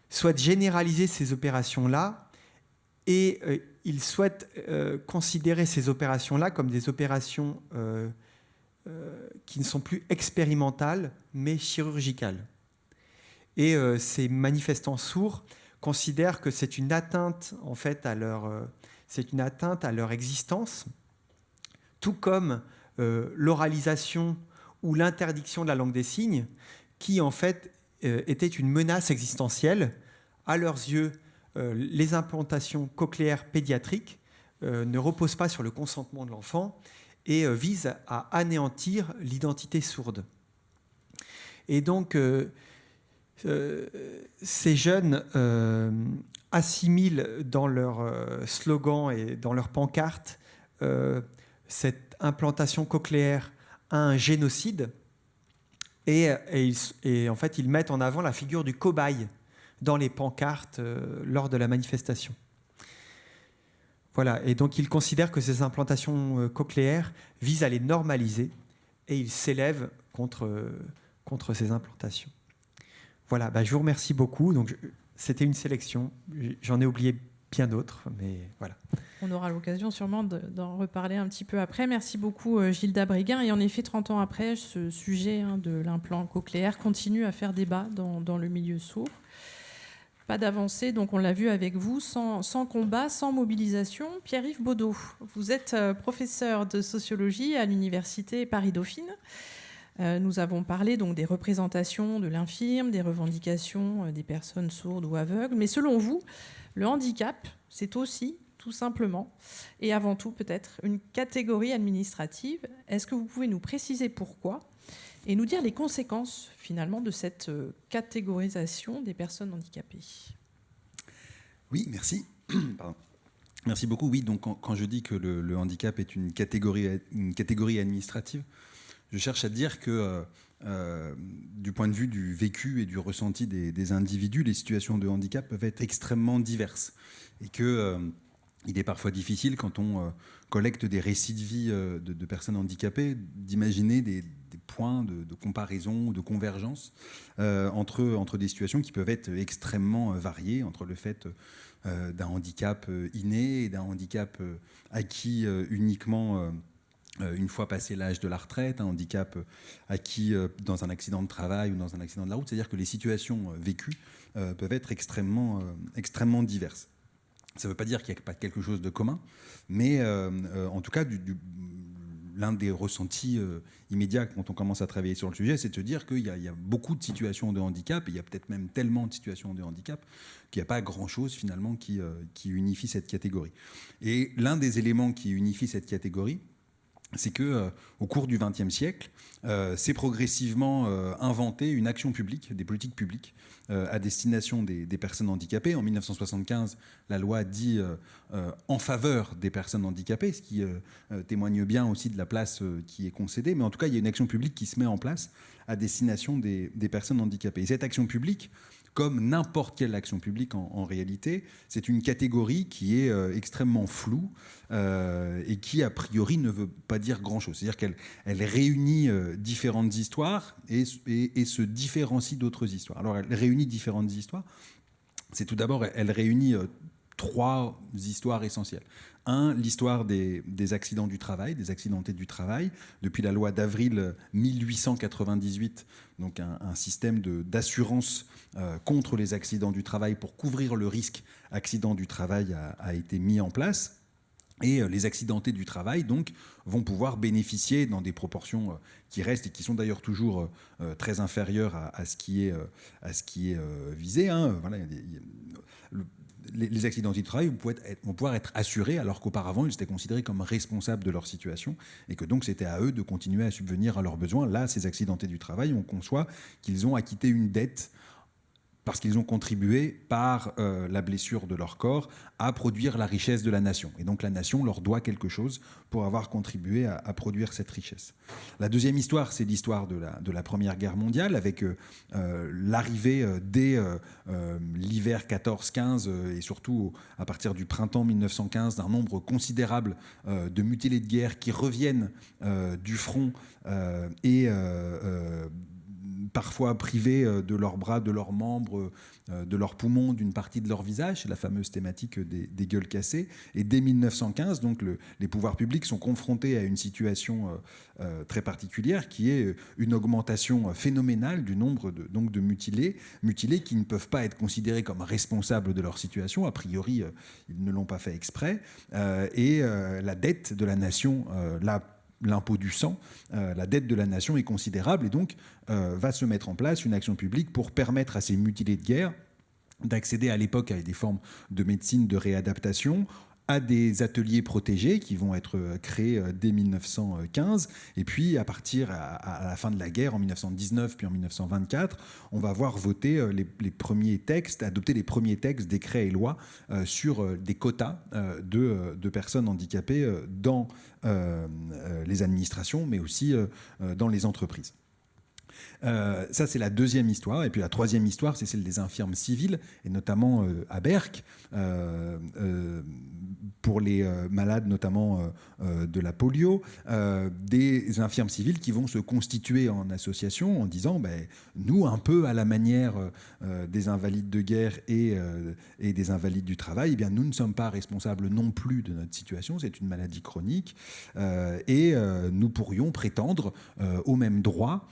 souhaitent généraliser ces opérations-là, et ils souhaitent considérer ces opérations-là comme des opérations qui ne sont plus expérimentales, mais chirurgicales. Et ces manifestants sourds considèrent que c'est une atteinte en fait à leur existence, tout comme l'oralisation ou l'interdiction de la langue des signes, qui en fait était une menace existentielle. À leurs yeux, les implantations cochléaires pédiatriques ne reposent pas sur le consentement de l'enfant et visent à anéantir l'identité sourde. Et donc, ces jeunes assimilent dans leur slogan et dans leur pancarte cette implantation cochléaire à un génocide, et en fait ils mettent en avant la figure du cobaye dans les pancartes lors de la manifestation. Voilà, et donc ils considèrent que ces implantations cochléaires visent à les normaliser, et ils s'élèvent contre ces implantations. Voilà, je vous remercie beaucoup. Donc, c'était une sélection. J'en ai oublié bien d'autres, mais voilà. On aura l'occasion sûrement d'en reparler un petit peu après. Merci beaucoup, Gilda Bréguin. Et en effet, 30 ans après, ce sujet de l'implant cochléaire continue à faire débat dans le milieu sourd. Pas d'avancée, donc on l'a vu avec vous, sans combat, sans mobilisation. Pierre-Yves Baudot, vous êtes professeur de sociologie à l'université Paris-Dauphine. Nous avons parlé donc des représentations de l'infirme, des revendications des personnes sourdes ou aveugles. Mais selon vous, le handicap, c'est aussi, tout simplement, et avant tout peut-être, une catégorie administrative. Est-ce que vous pouvez nous préciser pourquoi et nous dire les conséquences, finalement, de cette catégorisation des personnes handicapées? Oui, merci. Pardon. Merci beaucoup. Oui, donc quand je dis que le handicap est une catégorie administrative, je cherche à dire que du point de vue du vécu et du ressenti des individus, les situations de handicap peuvent être extrêmement diverses. Et qu'il est parfois difficile, quand on collecte des récits de vie de personnes handicapées, d'imaginer des points de comparaison, de convergence entre des situations qui peuvent être extrêmement variées, entre le fait d'un handicap inné et d'un handicap acquis uniquement une fois passé l'âge de la retraite, un handicap acquis dans un accident de travail ou dans un accident de la route. C'est-à-dire que les situations vécues peuvent être extrêmement diverses. Ça ne veut pas dire qu'il n'y a pas quelque chose de commun, mais en tout cas, l'un des ressentis immédiats quand on commence à travailler sur le sujet, c'est de se dire qu'il y a beaucoup de situations de handicap, et il y a peut-être même tellement de situations de handicap qu'il n'y a pas grand-chose finalement qui unifie cette catégorie. Et l'un des éléments qui unifie cette catégorie, c'est qu'au cours du XXe siècle, s'est progressivement inventé une action publique, des politiques publiques à destination des personnes handicapées. En 1975, la loi dit en faveur des personnes handicapées, ce qui témoigne bien aussi de la place qui est concédée. Mais en tout cas, il y a une action publique qui se met en place à destination des personnes handicapées. Et cette action publique, comme n'importe quelle action publique en réalité, c'est une catégorie qui est extrêmement floue et qui, a priori, ne veut pas dire grand-chose. C'est-à-dire qu'elle réunit différentes histoires et se différencie d'autres histoires. Alors, elle réunit différentes histoires. C'est tout d'abord, elle réunit 3 histoires essentielles. L'histoire des accidents du travail, des accidentés du travail, depuis la loi d'avril 1898, donc un système d'assurance contre les accidents du travail pour couvrir le risque accident du travail a été mis en place. Et les accidentés du travail, donc, vont pouvoir bénéficier dans des proportions qui restent et qui sont d'ailleurs toujours très inférieures à ce qui est visé. Voilà, les accidentés du travail vont pouvoir être assurés, alors qu'auparavant, ils étaient considérés comme responsables de leur situation et que donc c'était à eux de continuer à subvenir à leurs besoins. Là, ces accidentés du travail, on conçoit qu'ils ont acquitté une dette parce qu'ils ont contribué par la blessure de leur corps à produire la richesse de la nation. Et donc la nation leur doit quelque chose pour avoir contribué à produire cette richesse. La deuxième histoire, c'est l'histoire de la Première Guerre mondiale, avec l'arrivée dès l'hiver 14-15 et surtout à partir du printemps 1915 d'un nombre considérable de mutilés de guerre qui reviennent du front et parfois privés de leurs bras, de leurs membres, de leurs poumons, d'une partie de leur visage. C'est la fameuse thématique des gueules cassées. Et dès 1915, donc, les pouvoirs publics sont confrontés à une situation très particulière qui est une augmentation phénoménale du nombre de mutilés qui ne peuvent pas être considérés comme responsables de leur situation. A priori, ils ne l'ont pas fait exprès. Et la dette de la nation, l'impôt du sang, la dette de la nation est considérable et donc va se mettre en place une action publique pour permettre à ces mutilés de guerre d'accéder à l'époque à des formes de médecine de réadaptation, à des ateliers protégés qui vont être créés dès 1915. Et puis, à la fin de la guerre, en 1919 puis en 1924, on va voir voter les premiers textes, adopter les premiers textes, décrets et lois sur des quotas de personnes handicapées dans les administrations, mais aussi dans les entreprises. Ça, c'est la deuxième histoire. Et puis la troisième histoire, c'est celle des infirmes civiles, et notamment à Berck, pour les malades notamment de la polio, des infirmes civiles qui vont se constituer en association en disant nous, un peu à la manière des invalides de guerre et des invalides du travail, eh bien, nous ne sommes pas responsables non plus de notre situation, c'est une maladie chronique, et nous pourrions prétendre aux mêmes droits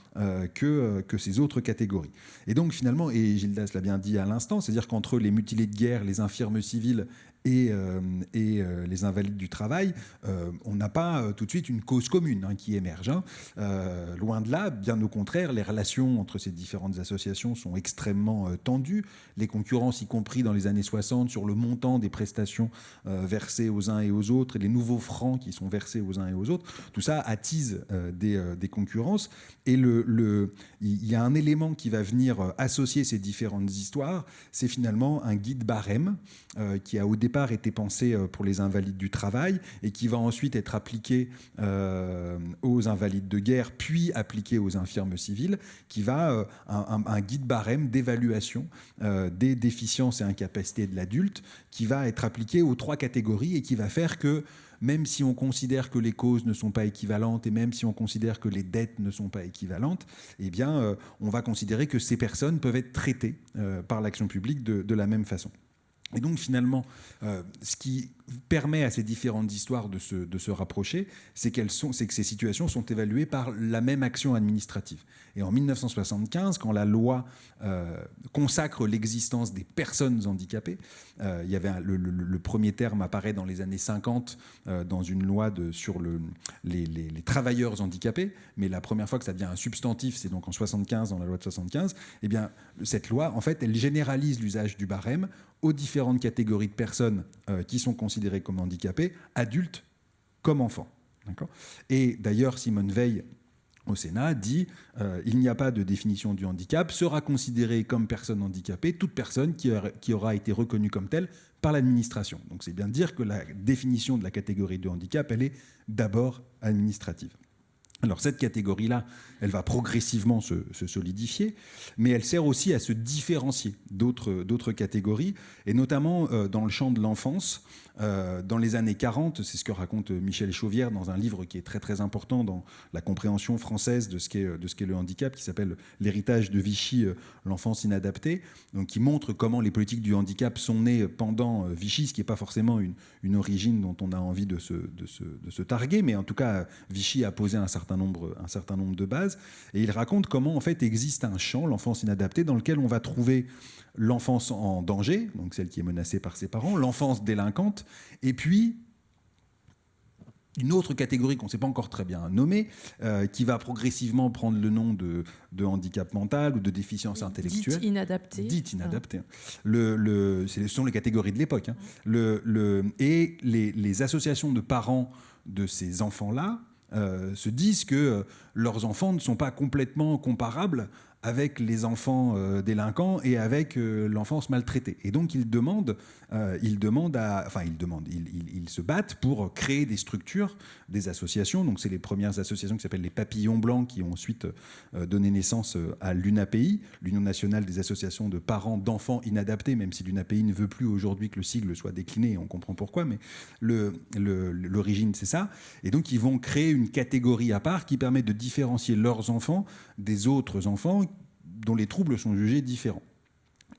que ces autres catégories. Et donc finalement, et Gildas l'a bien dit à l'instant, c'est-à-dire qu'entre les mutilés de guerre, les infirmes civils et les invalides du travail, on n'a pas tout de suite une cause commune qui émerge. Loin de là, bien au contraire, les relations entre ces différentes associations sont extrêmement tendues. Les concurrences, y compris dans les années 60, sur le montant des prestations versées aux uns et aux autres, et les nouveaux francs qui sont versés aux uns et aux autres, tout ça attise des concurrences. Et il y a un élément qui va venir associer ces différentes histoires, c'est finalement un guide barème qui a au départ été pensé pour les invalides du travail et qui va ensuite être appliqué aux invalides de guerre, puis appliqué aux infirmes civiles, qui va un guide barème d'évaluation des déficiences et incapacités de l'adulte, qui va être appliqué aux trois catégories et qui va faire que même si on considère que les causes ne sont pas équivalentes et même si on considère que les dettes ne sont pas équivalentes, eh bien, on va considérer que ces personnes peuvent être traitées par l'action publique de la même façon. Et donc finalement, ce qui permet à ces différentes histoires de se rapprocher, c'est que ces situations sont évaluées par la même action administrative. Et en 1975, quand la loi consacre l'existence des personnes handicapées, il y avait le premier terme apparaît dans les années 50 dans une loi sur les travailleurs handicapés, mais la première fois que ça devient un substantif, c'est donc en 75, dans la loi de 75, eh bien, cette loi, en fait, elle généralise l'usage du barème aux différentes catégories de personnes qui sont considérées comme handicapées, adultes comme enfants. D'accord ? Et d'ailleurs, Simone Veil, au Sénat, dit il n'y a pas de définition du handicap, sera considérée comme personne handicapée toute personne qui aura été reconnue comme telle par l'administration. Donc c'est bien de dire que la définition de la catégorie de handicap, elle est d'abord administrative. Alors cette catégorie-là, elle va progressivement se solidifier, mais elle sert aussi à se différencier d'autres catégories, et notamment dans le champ de l'enfance. Dans les années 40, c'est ce que raconte Michel Chauvière dans un livre qui est très très important dans la compréhension française de ce qu'est le handicap, qui s'appelle L'héritage de Vichy, l'enfance inadaptée, donc qui montre comment les politiques du handicap sont nées pendant Vichy, ce qui n'est pas forcément une origine dont on a envie de se targuer, mais en tout cas Vichy a posé un certain nombre de bases, et il raconte comment en fait existe un champ, l'enfance inadaptée, dans lequel on va trouver l'enfance en danger, donc celle qui est menacée par ses parents, l'enfance délinquante, et puis une autre catégorie qu'on ne sait pas encore très bien nommer, qui va progressivement prendre le nom de handicap mental ou de déficience intellectuelle. Dite inadaptée. Ce sont les catégories de l'époque. Et les associations de parents de ces enfants-là se disent que leurs enfants ne sont pas complètement comparables avec les enfants délinquants et avec l'enfance maltraitée. Et donc ils se battent pour créer des structures, des associations. Donc c'est les premières associations qui s'appellent les Papillons Blancs qui ont ensuite donné naissance à l'UNAPI, l'Union nationale des associations de parents d'enfants inadaptés, même si l'UNAPI ne veut plus aujourd'hui que le sigle soit décliné, et on comprend pourquoi, mais l'origine c'est ça. Et donc ils vont créer une catégorie à part qui permet de différencier leurs enfants des autres enfants dont les troubles sont jugés différents.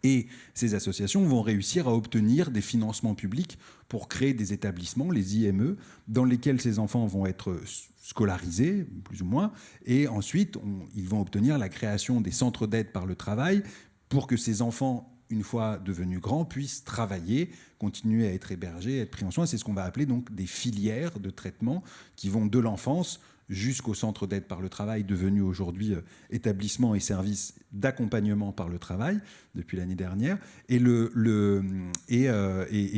Et ces associations vont réussir à obtenir des financements publics pour créer des établissements, les IME, dans lesquels ces enfants vont être scolarisés, plus ou moins, et ensuite ils vont obtenir la création des centres d'aide par le travail pour que ces enfants, une fois devenus grands, puissent travailler, continuer à être hébergés, être pris en soin. C'est ce qu'on va appeler donc des filières de traitement qui vont de l'enfance jusqu'au centre d'aide par le travail, devenu aujourd'hui établissement et service d'accompagnement par le travail depuis l'année dernière, et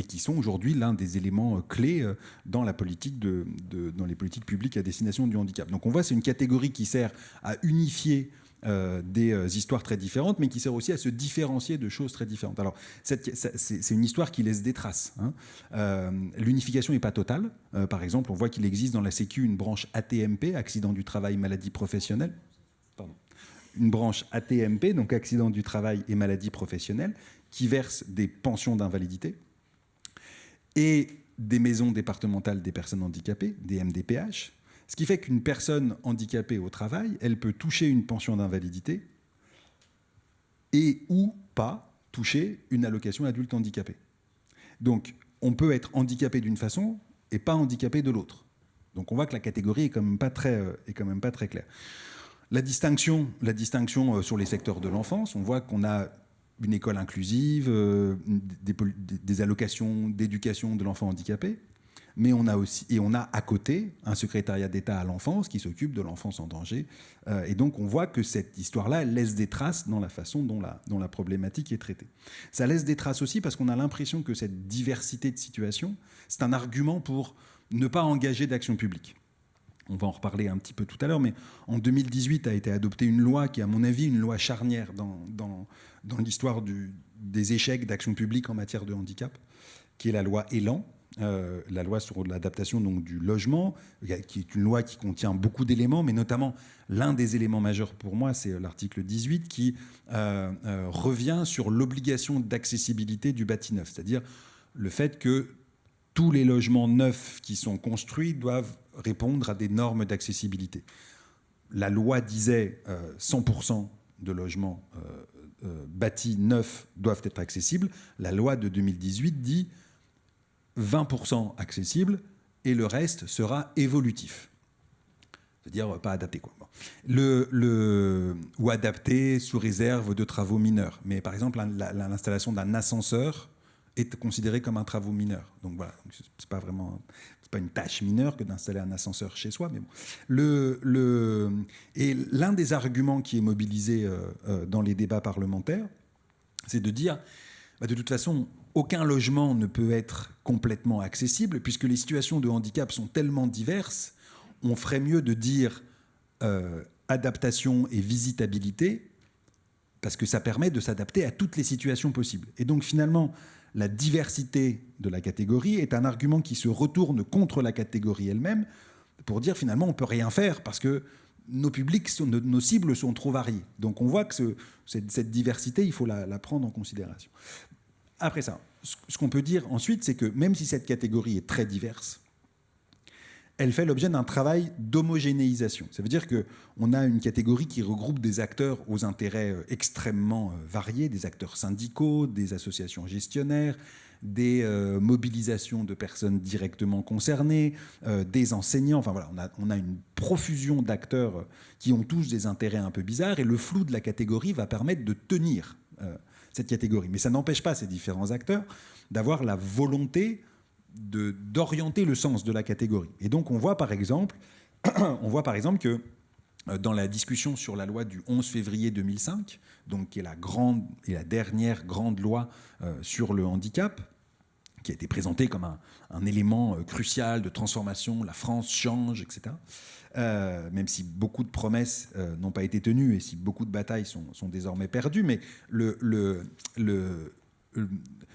qui sont aujourd'hui l'un des éléments clés dans la politique dans les politiques publiques à destination du handicap. Donc on voit, c'est une catégorie qui sert à unifier des histoires très différentes, mais qui sert aussi à se différencier de choses très différentes. Alors, c'est une histoire qui laisse des traces. L'unification n'est pas totale. Par exemple, on voit qu'il existe dans la Sécu une branche ATMP, accident du travail, maladie professionnelle. Une branche ATMP, donc accident du travail et maladie professionnelle, qui verse des pensions d'invalidité, et des maisons départementales des personnes handicapées, des MDPH. Ce qui fait qu'une personne handicapée au travail, elle peut toucher une pension d'invalidité et ou pas toucher une allocation adulte handicapé. Donc, on peut être handicapé d'une façon et pas handicapé de l'autre. Donc, on voit que la catégorie est quand même pas très claire. La distinction sur les secteurs de l'enfance, on voit qu'on a une école inclusive, des allocations d'éducation de l'enfant handicapé. Mais on a à côté un secrétariat d'État à l'enfance qui s'occupe de l'enfance en danger. Et donc on voit que cette histoire-là, elle laisse des traces dans la façon dont la problématique est traitée. Ça laisse des traces aussi parce qu'on a l'impression que cette diversité de situations, c'est un argument pour ne pas engager d'action publique. On va en reparler un petit peu tout à l'heure, mais en 2018 a été adoptée une loi qui est, à mon avis, une loi charnière dans l'histoire des échecs d'action publique en matière de handicap, qui est la loi Élan. La loi sur l'adaptation donc, du logement, qui est une loi qui contient beaucoup d'éléments, mais notamment l'un des éléments majeurs pour moi, c'est l'article 18 qui revient sur l'obligation d'accessibilité du bâti neuf, c'est-à-dire le fait que tous les logements neufs qui sont construits doivent répondre à des normes d'accessibilité. La loi disait 100% de logements bâtis neufs doivent être accessibles. La loi de 2018 dit 20% accessible et le reste sera évolutif. C'est-à-dire pas adapté, quoi. Ou adapté sous réserve de travaux mineurs. Mais par exemple, l'installation d'un ascenseur est considérée comme un travaux mineur. Donc voilà, c'est pas une tâche mineure que d'installer un ascenseur chez soi. Mais bon. Et l'un des arguments qui est mobilisé dans les débats parlementaires, c'est de dire, de toute façon, aucun logement ne peut être complètement accessible, puisque les situations de handicap sont tellement diverses, on ferait mieux de dire adaptation et visitabilité, parce que ça permet de s'adapter à toutes les situations possibles. Et donc finalement, la diversité de la catégorie est un argument qui se retourne contre la catégorie elle-même, pour dire finalement on ne peut rien faire parce que nos publics, nos cibles sont trop variées. Donc on voit que cette diversité, il faut la prendre en considération. Après ça, ce qu'on peut dire ensuite, c'est que même si cette catégorie est très diverse, elle fait l'objet d'un travail d'homogénéisation. Ça veut dire qu'on a une catégorie qui regroupe des acteurs aux intérêts extrêmement variés, des acteurs syndicaux, des associations gestionnaires, des mobilisations de personnes directement concernées, des enseignants. Enfin voilà, on a une profusion d'acteurs qui ont tous des intérêts un peu bizarres, et le flou de la catégorie va permettre de tenir cette catégorie. Mais ça n'empêche pas ces différents acteurs d'avoir la volonté d'orienter le sens de la catégorie. Et donc on voit par exemple que dans la discussion sur la loi du 11 février 2005, donc qui est la dernière grande loi sur le handicap, qui a été présentée comme un élément crucial de transformation, la France change, etc. Même si beaucoup de promesses n'ont pas été tenues et si beaucoup de batailles sont désormais perdues, mais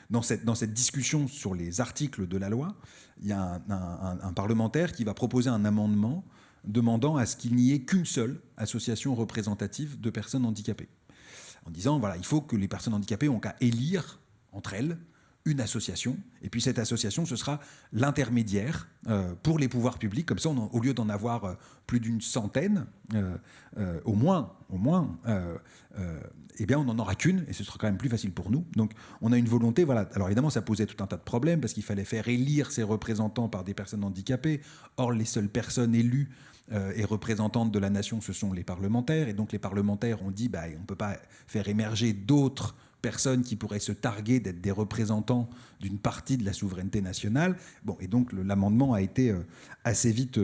dans cette discussion sur les articles de la loi, il y a un parlementaire qui va proposer un amendement demandant à ce qu'il n'y ait qu'une seule association représentative de personnes handicapées. En disant, voilà, il faut que les personnes handicapées ont qu'à élire entre elles une association, et puis cette association, ce sera l'intermédiaire pour les pouvoirs publics. Comme ça, au lieu d'en avoir plus d'une centaine, au moins, eh bien, on n'en aura qu'une, et ce sera quand même plus facile pour nous. Donc, on a une volonté, voilà. Alors évidemment, ça posait tout un tas de problèmes, parce qu'il fallait faire élire ces représentants par des personnes handicapées. Or, les seules personnes élues et représentantes de la nation, ce sont les parlementaires, et donc les parlementaires ont dit, on ne peut pas faire émerger d'autres personnes qui pourraient se targuer d'être des représentants d'une partie de la souveraineté nationale. Bon, et donc l'amendement a été assez vite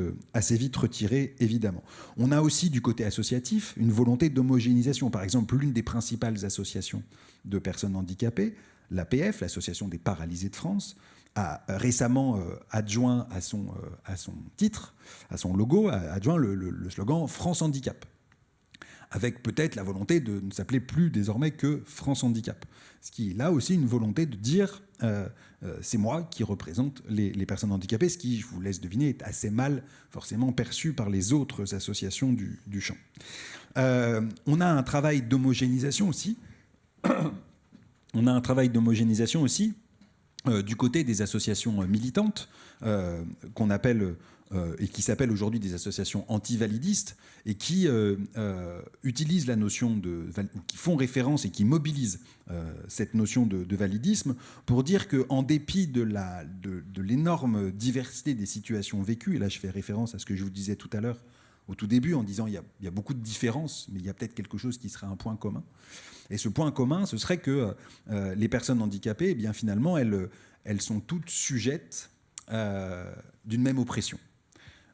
retiré, évidemment. On a aussi du côté associatif une volonté d'homogénéisation. Par exemple, l'une des principales associations de personnes handicapées, l'APF, l'Association des paralysés de France, a récemment adjoint à son titre, à son logo, adjoint le slogan « France Handicap », avec peut-être la volonté de ne s'appeler plus désormais que France Handicap. Ce qui est là aussi une volonté de dire c'est moi qui représente les personnes handicapées, ce qui, je vous laisse deviner, est assez mal forcément perçu par les autres associations du champ. On a un travail d'homogénéisation aussi. Du côté des associations militantes qu'on appelle et qui s'appellent aujourd'hui des associations antivalidistes et qui utilisent la notion qui font référence et qui mobilisent cette notion de validisme pour dire qu'en dépit de l'énorme diversité des situations vécues, et là je fais référence à ce que je vous disais tout à l'heure au tout début en disant il y a beaucoup de différences, mais il y a peut-être quelque chose qui serait un point commun. Et ce point commun, ce serait que les personnes handicapées, eh bien, finalement, elles sont toutes sujettes d'une même oppression.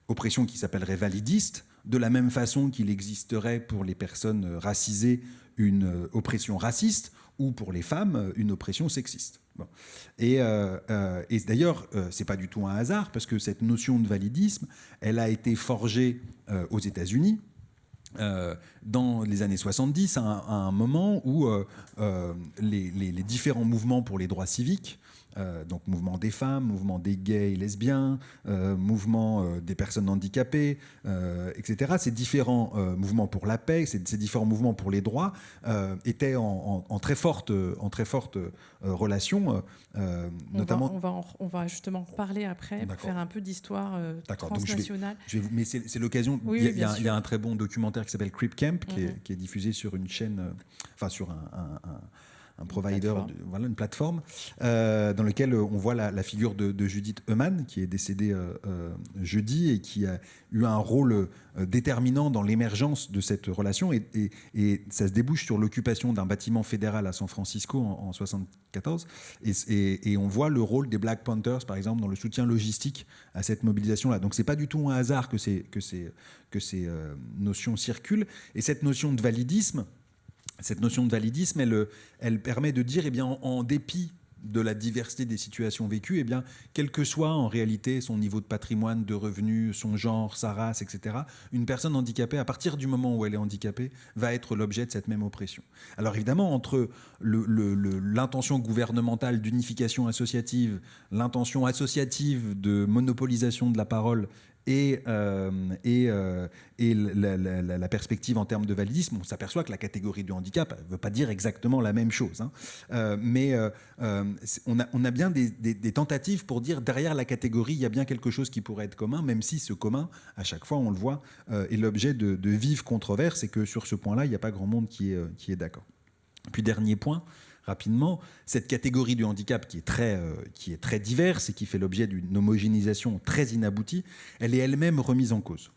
Oppression qui s'appellerait validiste, de la même façon qu'il existerait pour les personnes racisées une oppression raciste ou pour les femmes une oppression sexiste. Bon. Et d'ailleurs, c'est pas du tout un hasard parce que cette notion de validisme, elle a été forgée aux États-Unis dans les années 70, à un moment où les différents mouvements pour les droits civiques, donc mouvement des femmes, mouvement des gays et lesbiens, mouvement des personnes handicapées, etc. Ces différents mouvements pour la paix, ces différents mouvements pour les droits étaient en très forte relation, notamment... On va justement parler après pour faire un peu d'histoire transnationale. Mais c'est l'occasion. Oui, il y a un très bon documentaire qui s'appelle Crip Camp, qui est diffusé sur une chaîne, sur un provider, une plateforme, dans lequel on voit la figure de Judith Heumann, qui est décédée jeudi et qui a eu un rôle déterminant dans l'émergence de cette relation. Et ça se débouche sur l'occupation d'un bâtiment fédéral à San Francisco en 1974. Et on voit le rôle des Black Panthers, par exemple, dans le soutien logistique à cette mobilisation-là. Donc c'est pas du tout un hasard que ces notions circulent. Et cette notion de validisme, elle permet de dire, en dépit de la diversité des situations vécues, quel que soit en réalité son niveau de patrimoine, de revenus, son genre, sa race, etc., une personne handicapée, à partir du moment où elle est handicapée, va être l'objet de cette même oppression. Alors évidemment, entre l'intention gouvernementale d'unification associative, l'intention associative de monopolisation de la parole et la perspective en termes de validisme, on s'aperçoit que la catégorie du handicap ne veut pas dire exactement la même chose. Mais on a bien des tentatives pour dire derrière la catégorie, il y a bien quelque chose qui pourrait être commun, même si ce commun, à chaque fois, on le voit, est l'objet de vives controverses et que sur ce point-là, il n'y a pas grand monde qui est d'accord. Puis dernier point, rapidement, cette catégorie du handicap qui est très diverse et qui fait l'objet d'une homogénéisation très inaboutie, elle est elle-même remise en cause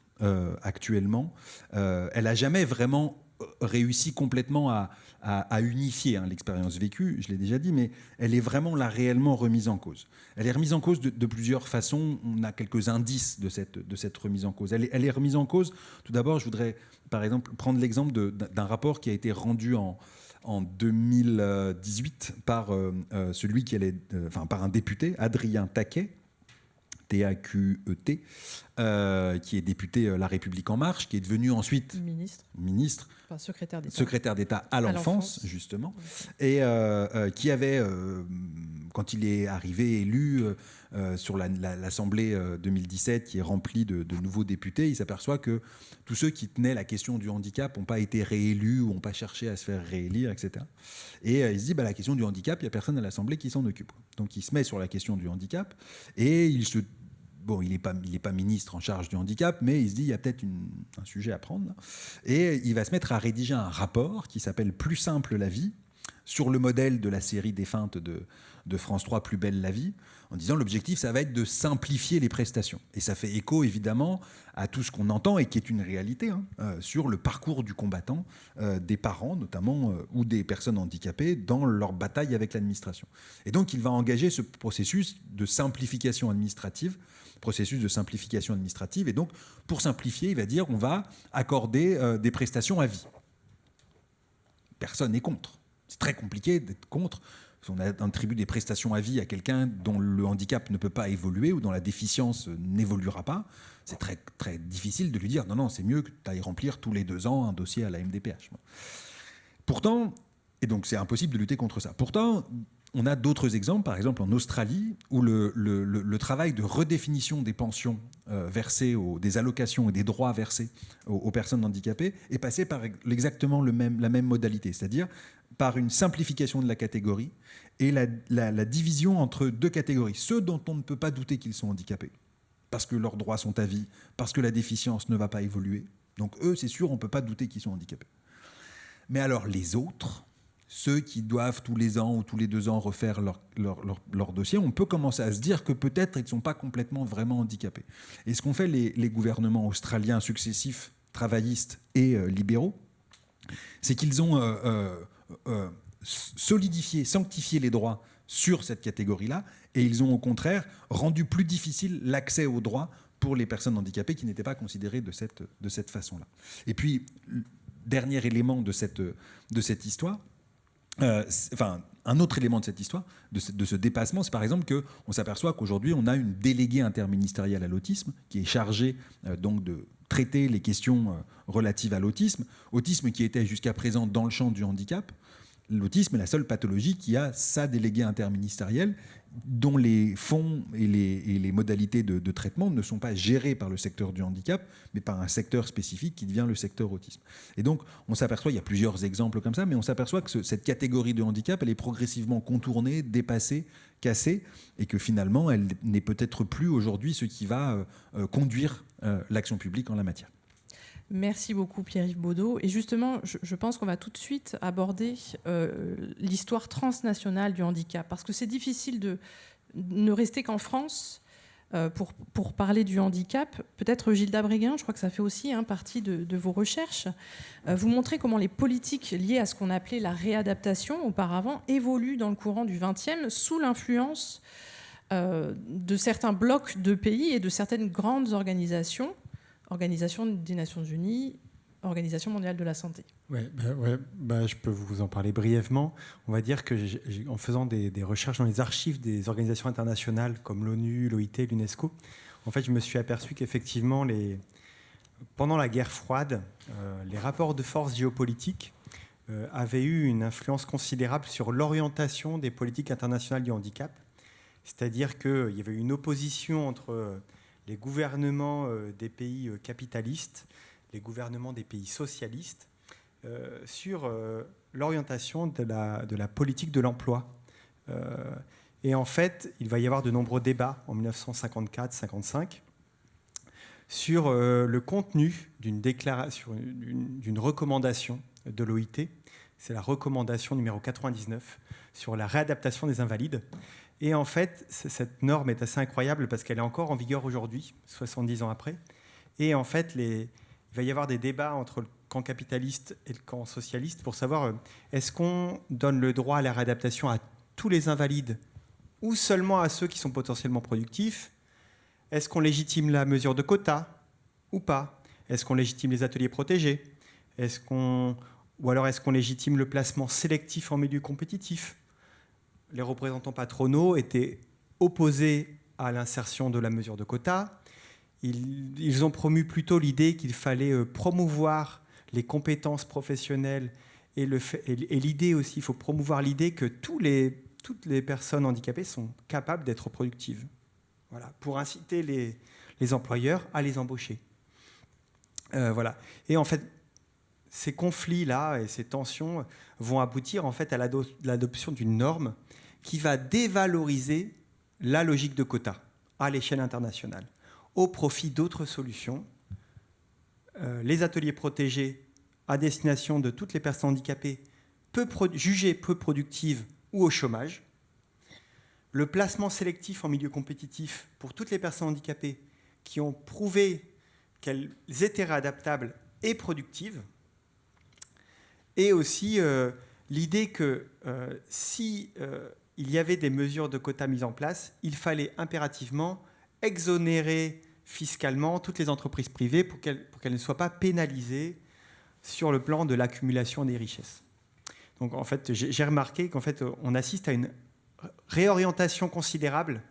actuellement. Elle n'a jamais vraiment réussi complètement à unifier l'expérience vécue, je l'ai déjà dit, mais elle est vraiment là réellement remise en cause. Elle est remise en cause de plusieurs façons. On a quelques indices de cette remise en cause. Elle est remise en cause. Tout d'abord, je voudrais, par exemple, prendre l'exemple d'un rapport qui a été rendu en 2018 par celui par un député, Adrien Taquet, T-A-Q-E-T, qui est député La République En Marche, qui est devenu ensuite ministre, enfin, secrétaire d'État à l'enfance, justement, et qui avait, quand il est arrivé élu sur l'Assemblée 2017, qui est remplie de nouveaux députés, il s'aperçoit que tous ceux qui tenaient la question du handicap n'ont pas été réélus ou n'ont pas cherché à se faire réélire, etc. Et il se dit, la question du handicap, il n'y a personne à l'Assemblée qui s'en occupe. Donc il se met sur la question du handicap et il n'est pas ministre en charge du handicap, mais il se dit, il y a peut-être un sujet à prendre. Et il va se mettre à rédiger un rapport qui s'appelle « Plus simple la vie », sur le modèle de la série défunte de France 3, Plus belle la vie, en disant l'objectif, ça va être de simplifier les prestations. Et ça fait écho, évidemment, à tout ce qu'on entend et qui est une réalité sur le parcours du combattant, des parents notamment, ou des personnes handicapées dans leur bataille avec l'administration. Et donc, il va engager ce processus de simplification administrative. Et donc, pour simplifier, il va dire on va accorder des prestations à vie. Personne n'est contre. C'est très compliqué d'être contre. On attribue des prestations à vie à quelqu'un dont le handicap ne peut pas évoluer ou dont la déficience n'évoluera pas. C'est très, très difficile de lui dire non, c'est mieux que tu ailles remplir tous les 2 ans un dossier à la MDPH. Pourtant, et donc c'est impossible de lutter contre ça. Pourtant, on a d'autres exemples, par exemple en Australie, où le travail de redéfinition des pensions versées, des allocations et des droits versés aux personnes handicapées est passé par exactement la même modalité, c'est-à-dire par une simplification de la catégorie et la division entre 2 catégories. Ceux dont on ne peut pas douter qu'ils sont handicapés, parce que leurs droits sont à vie, parce que la déficience ne va pas évoluer. Donc eux, c'est sûr, on ne peut pas douter qu'ils sont handicapés. Mais alors les autres, ceux qui doivent tous les ans ou tous les 2 ans refaire leur dossier, on peut commencer à se dire que peut-être ils ne sont pas complètement vraiment handicapés. Et ce qu'ont fait les gouvernements australiens successifs, travaillistes et libéraux, c'est qu'ils ont solidifié, sanctifié les droits sur cette catégorie-là, et ils ont au contraire rendu plus difficile l'accès aux droits pour les personnes handicapées qui n'étaient pas considérées de cette façon-là. Et puis, dernier élément de cette histoire, un autre élément de cette histoire, de ce dépassement, c'est par exemple qu'on s'aperçoit qu'aujourd'hui, on a une déléguée interministérielle à l'autisme qui est chargée donc de traiter les questions relatives à l'autisme. Autisme qui était jusqu'à présent dans le champ du handicap. L'autisme est la seule pathologie qui a sa déléguée interministérielle dont les fonds et les modalités de traitement ne sont pas gérés par le secteur du handicap, mais par un secteur spécifique qui devient le secteur autisme. Et donc, on s'aperçoit, il y a plusieurs exemples comme ça, mais on s'aperçoit que cette catégorie de handicap, elle est progressivement contournée, dépassée, cassée, et que finalement, elle n'est peut-être plus aujourd'hui ce qui va conduire l'action publique en la matière. Merci beaucoup Pierre-Yves Baudot. Et justement, je pense qu'on va tout de suite aborder l'histoire transnationale du handicap, parce que c'est difficile de ne rester qu'en France pour parler du handicap. Peut-être Gilda Bréguin, je crois que ça fait aussi partie de vos recherches. Vous montrez comment les politiques liées à ce qu'on appelait la réadaptation auparavant évoluent dans le courant du XXe sous l'influence de certains blocs de pays et de certaines grandes organisations. Organisation des Nations Unies, Organisation mondiale de la santé. Je peux vous en parler brièvement. On va dire que en faisant des recherches dans les archives des organisations internationales comme l'ONU, l'OIT, l'UNESCO, en fait, je me suis aperçu qu'effectivement, pendant la guerre froide, les rapports de force géopolitiques avaient eu une influence considérable sur l'orientation des politiques internationales du handicap. C'est-à-dire qu'il y avait une opposition entre les gouvernements des pays capitalistes, les gouvernements des pays socialistes, sur l'orientation de la politique de l'emploi. Et en fait, il va y avoir de nombreux débats en 1954-55 sur le contenu d'une déclaration, d'une recommandation de l'OIT. C'est la recommandation numéro 99 sur la réadaptation des invalides. Et en fait, cette norme est assez incroyable parce qu'elle est encore en vigueur aujourd'hui, 70 ans après. Et en fait, il va y avoir des débats entre le camp capitaliste et le camp socialiste pour savoir est-ce qu'on donne le droit à la réadaptation à tous les invalides ou seulement à ceux qui sont potentiellement productifs? Est-ce qu'on légitime la mesure de quota ou pas? Est-ce qu'on légitime les ateliers protégés? Ou alors est-ce qu'on légitime le placement sélectif en milieu compétitif? Les représentants patronaux étaient opposés à l'insertion de la mesure de quota. Ils ont promu plutôt l'idée qu'il fallait promouvoir les compétences professionnelles et l'idée aussi, il faut promouvoir l'idée que toutes les personnes handicapées sont capables d'être productives. Voilà, pour inciter les employeurs à les embaucher. Voilà. Et en fait, ces conflits-là et ces tensions vont aboutir en fait à l'adoption d'une norme qui va dévaloriser la logique de quota à l'échelle internationale au profit d'autres solutions. Les ateliers protégés à destination de toutes les personnes handicapées jugées peu productives ou au chômage. Le placement sélectif en milieu compétitif pour toutes les personnes handicapées qui ont prouvé qu'elles étaient réadaptables et productives. Et aussi l'idée que si il y avait des mesures de quotas mises en place, il fallait impérativement exonérer fiscalement toutes les entreprises privées pour qu'elles ne soient pas pénalisées sur le plan de l'accumulation des richesses. Donc en fait, j'ai remarqué qu'en fait, on assiste à une réorientation considérable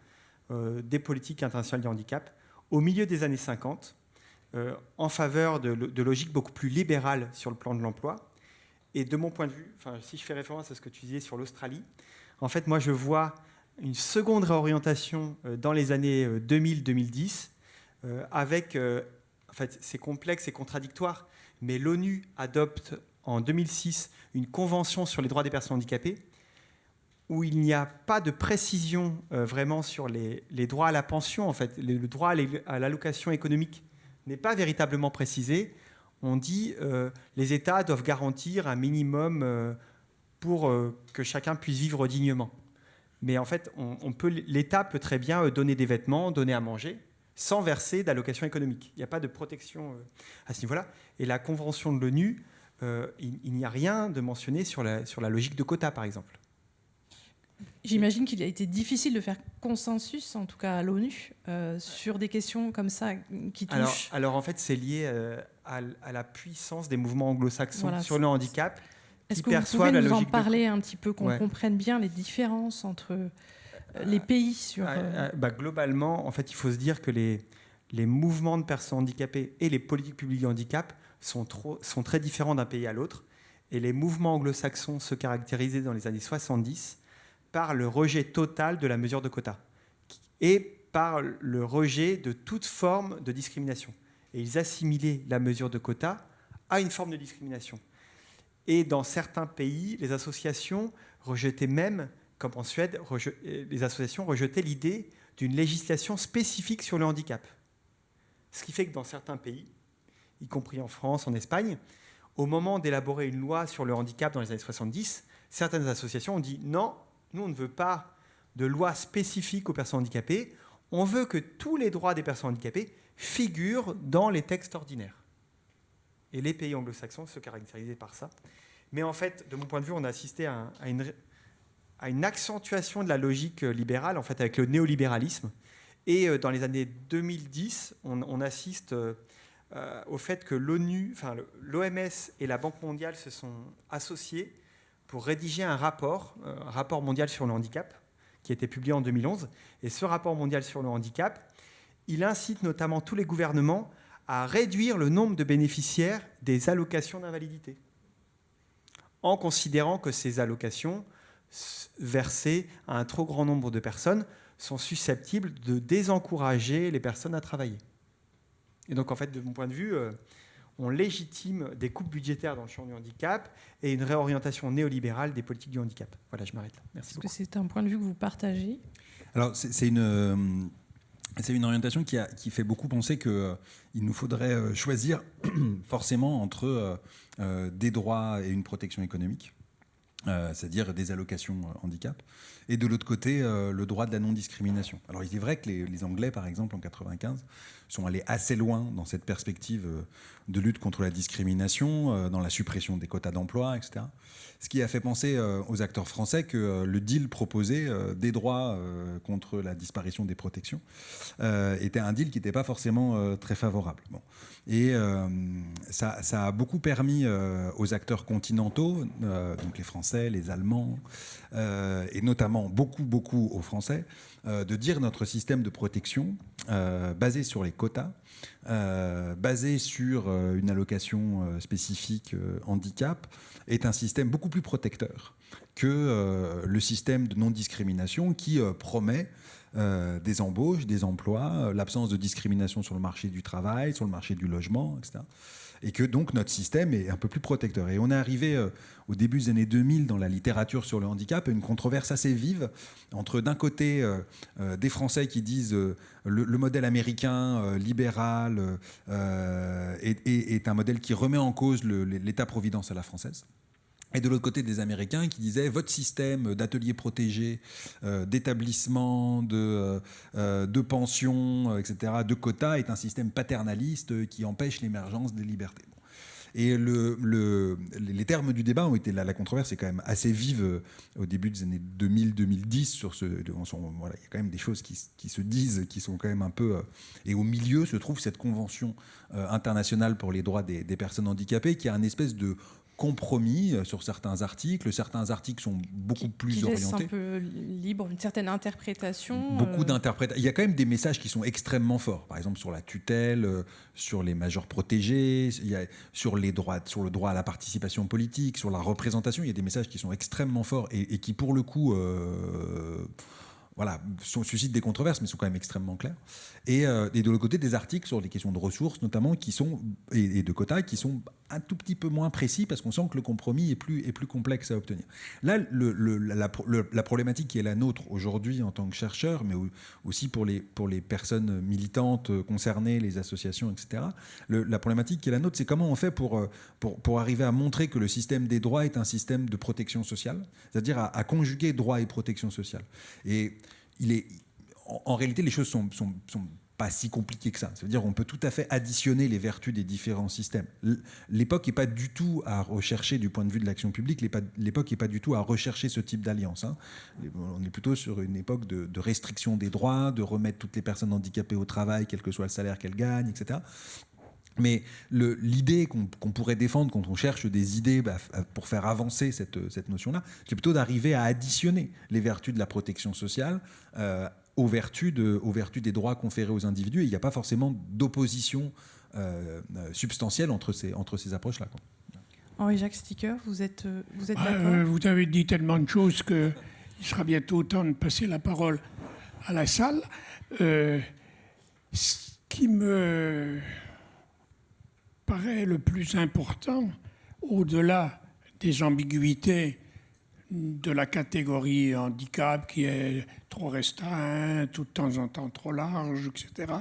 des politiques internationales du handicap au milieu des années 50 en faveur de logiques beaucoup plus libérales sur le plan de l'emploi. Et de mon point de vue, si je fais référence à ce que tu disais sur l'Australie, en fait, moi, je vois une seconde réorientation dans les années 2000-2010 avec, en fait, c'est complexe et contradictoire, mais l'ONU adopte en 2006 une convention sur les droits des personnes handicapées où il n'y a pas de précision vraiment sur les droits à la pension. En fait, le droit à l'allocation économique n'est pas véritablement précisé. On dit les États doivent garantir un minimum pour que chacun puisse vivre dignement. Mais en fait, l'État peut très bien donner des vêtements, donner à manger, sans verser d'allocation économique. Il n'y a pas de protection à ce niveau-là. Et la convention de l'ONU, il n'y a rien de mentionné sur la logique de quota, par exemple. J'imagine qu'il a été difficile de faire consensus, en tout cas à l'ONU, sur des questions comme ça qui touchent... Alors en fait, c'est lié à la puissance des mouvements anglo-saxons sur le handicap. Est-ce que vous pouvez nous en parler un petit peu, qu'on comprenne bien les différences entre les pays sur... Globalement, en fait, il faut se dire que les mouvements de personnes handicapées et les politiques publiques de handicap sont très différents d'un pays à l'autre. Et les mouvements anglo-saxons se caractérisaient dans les années 70 par le rejet total de la mesure de quota et par le rejet de toute forme de discrimination. Et ils assimilaient la mesure de quota à une forme de discrimination. Et dans certains pays, les associations rejetaient même, comme en Suède, les associations rejetaient l'idée d'une législation spécifique sur le handicap. Ce qui fait que dans certains pays, y compris en France, en Espagne, au moment d'élaborer une loi sur le handicap dans les années 70, certaines associations ont dit non, nous on ne veut pas de loi spécifique aux personnes handicapées, on veut que tous les droits des personnes handicapées figurent dans les textes ordinaires. Et les pays anglo-saxons se caractérisaient par ça. Mais en fait, de mon point de vue, on a assisté à une accentuation de la logique libérale, en fait, avec le néolibéralisme. Et dans les années 2010, on assiste au fait que l'OMS et la Banque mondiale se sont associés pour rédiger un rapport mondial sur le handicap, qui a été publié en 2011. Et ce rapport mondial sur le handicap, il incite notamment tous les gouvernements à réduire le nombre de bénéficiaires des allocations d'invalidité, en considérant que ces allocations versées à un trop grand nombre de personnes sont susceptibles de désencourager les personnes à travailler. Et donc, en fait, de mon point de vue, on légitime des coupes budgétaires dans le champ du handicap et une réorientation néolibérale des politiques du handicap. Voilà, je m'arrête là. Merci beaucoup. Est-ce que c'est un point de vue que vous partagez ? Alors, c'est une orientation qui fait beaucoup penser qu'il nous faudrait choisir forcément entre des droits et une protection économique, c'est-à-dire des allocations handicap, et de l'autre côté, le droit de la non-discrimination. Alors, il est vrai que les Anglais, par exemple, en 1995, sont allés assez loin dans cette perspective de lutte contre la discrimination, dans la suppression des quotas d'emploi, etc. Ce qui a fait penser aux acteurs français que le deal proposé des droits contre la disparition des protections était un deal qui n'était pas forcément très favorable. Bon. Et ça a beaucoup permis aux acteurs continentaux, donc les Français, les Allemands, et notamment beaucoup aux Français, de dire notre système de protection basé sur les quotas, basé sur une allocation spécifique handicap, est un système beaucoup plus protecteur que le système de non-discrimination qui promet des embauches, des emplois, l'absence de discrimination sur le marché du travail, sur le marché du logement, etc. Et que donc notre système est un peu plus protecteur. Et on est arrivé au début des années 2000 dans la littérature sur le handicap à une controverse assez vive entre d'un côté des Français qui disent le modèle américain libéral est un modèle qui remet en cause l'État-providence à la française. Et de l'autre côté, des Américains qui disaient votre système d'ateliers protégés, d'établissements, de pensions, etc., de quotas est un système paternaliste qui empêche l'émergence des libertés. Et les termes du débat ont été là. La controverse est quand même assez vive au début des années 2000-2010 sur ce. Voilà, il y a quand même des choses qui se disent, qui sont quand même un peu. Et au milieu se trouve cette convention internationale pour les droits des personnes handicapées, qui a un espèce de compromis sur certains articles. Certains articles sont beaucoup plus orientés. Qui laisse un peu libre, une certaine interprétation. Beaucoup d'interprétations. Il y a quand même des messages qui sont extrêmement forts. Par exemple, sur la tutelle, sur les majeurs protégés, sur le droit à la participation politique, sur la représentation. Il y a des messages qui sont extrêmement forts et qui, pour le coup, suscitent des controverses, mais sont quand même extrêmement clairs. Et de l'autre côté, des articles sur les questions de ressources, notamment, et de quotas, qui sont un tout petit peu moins précis, parce qu'on sent que le compromis est plus complexe à obtenir. Là, la problématique qui est la nôtre aujourd'hui en tant que chercheurs, mais aussi pour les personnes militantes concernées, les associations, etc., la problématique qui est la nôtre, c'est comment on fait pour arriver à montrer que le système des droits est un système de protection sociale, c'est-à-dire à conjuguer droit et protection sociale. Et en réalité, les choses sont pas si compliquées que ça. Ça veut dire qu'on peut tout à fait additionner les vertus des différents systèmes. L'époque n'est pas du tout à rechercher, du point de vue de l'action publique, l'époque n'est pas du tout à rechercher ce type d'alliance. Hein. On est plutôt sur une époque de restriction des droits, de remettre toutes les personnes handicapées au travail, quel que soit le salaire qu'elles gagnent, etc. Mais l'idée qu'on pourrait défendre quand on cherche des idées pour faire avancer cette notion-là, c'est plutôt d'arriver à additionner les vertus de la protection sociale aux vertus des droits conférés aux individus. Et il n'y a pas forcément d'opposition substantielle entre ces approches-là. Henri-Jacques Sticker, vous êtes d'accord ? Vous avez dit tellement de choses qu'il sera bientôt temps de passer la parole à la salle. Ce qui me paraît le plus important, au-delà des ambiguïtés de la catégorie handicap qui est trop restreinte, ou de temps en temps trop large, etc.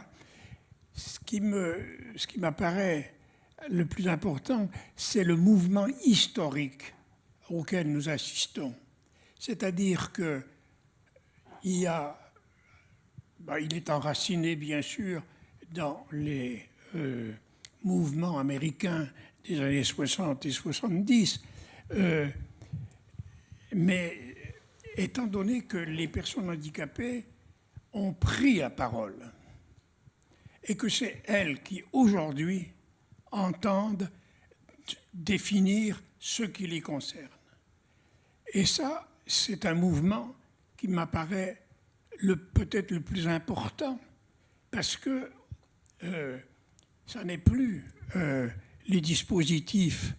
Ce qui m'apparaît le plus important, c'est le mouvement historique auquel nous assistons. C'est-à-dire que il est enraciné, bien sûr, dans les mouvements américains des années 60 et 70, mais étant donné que les personnes handicapées ont pris la parole et que c'est elles qui, aujourd'hui, entendent définir ce qui les concerne. Et ça, c'est un mouvement qui m'apparaît peut-être le plus important, parce que ça n'est plus les dispositifs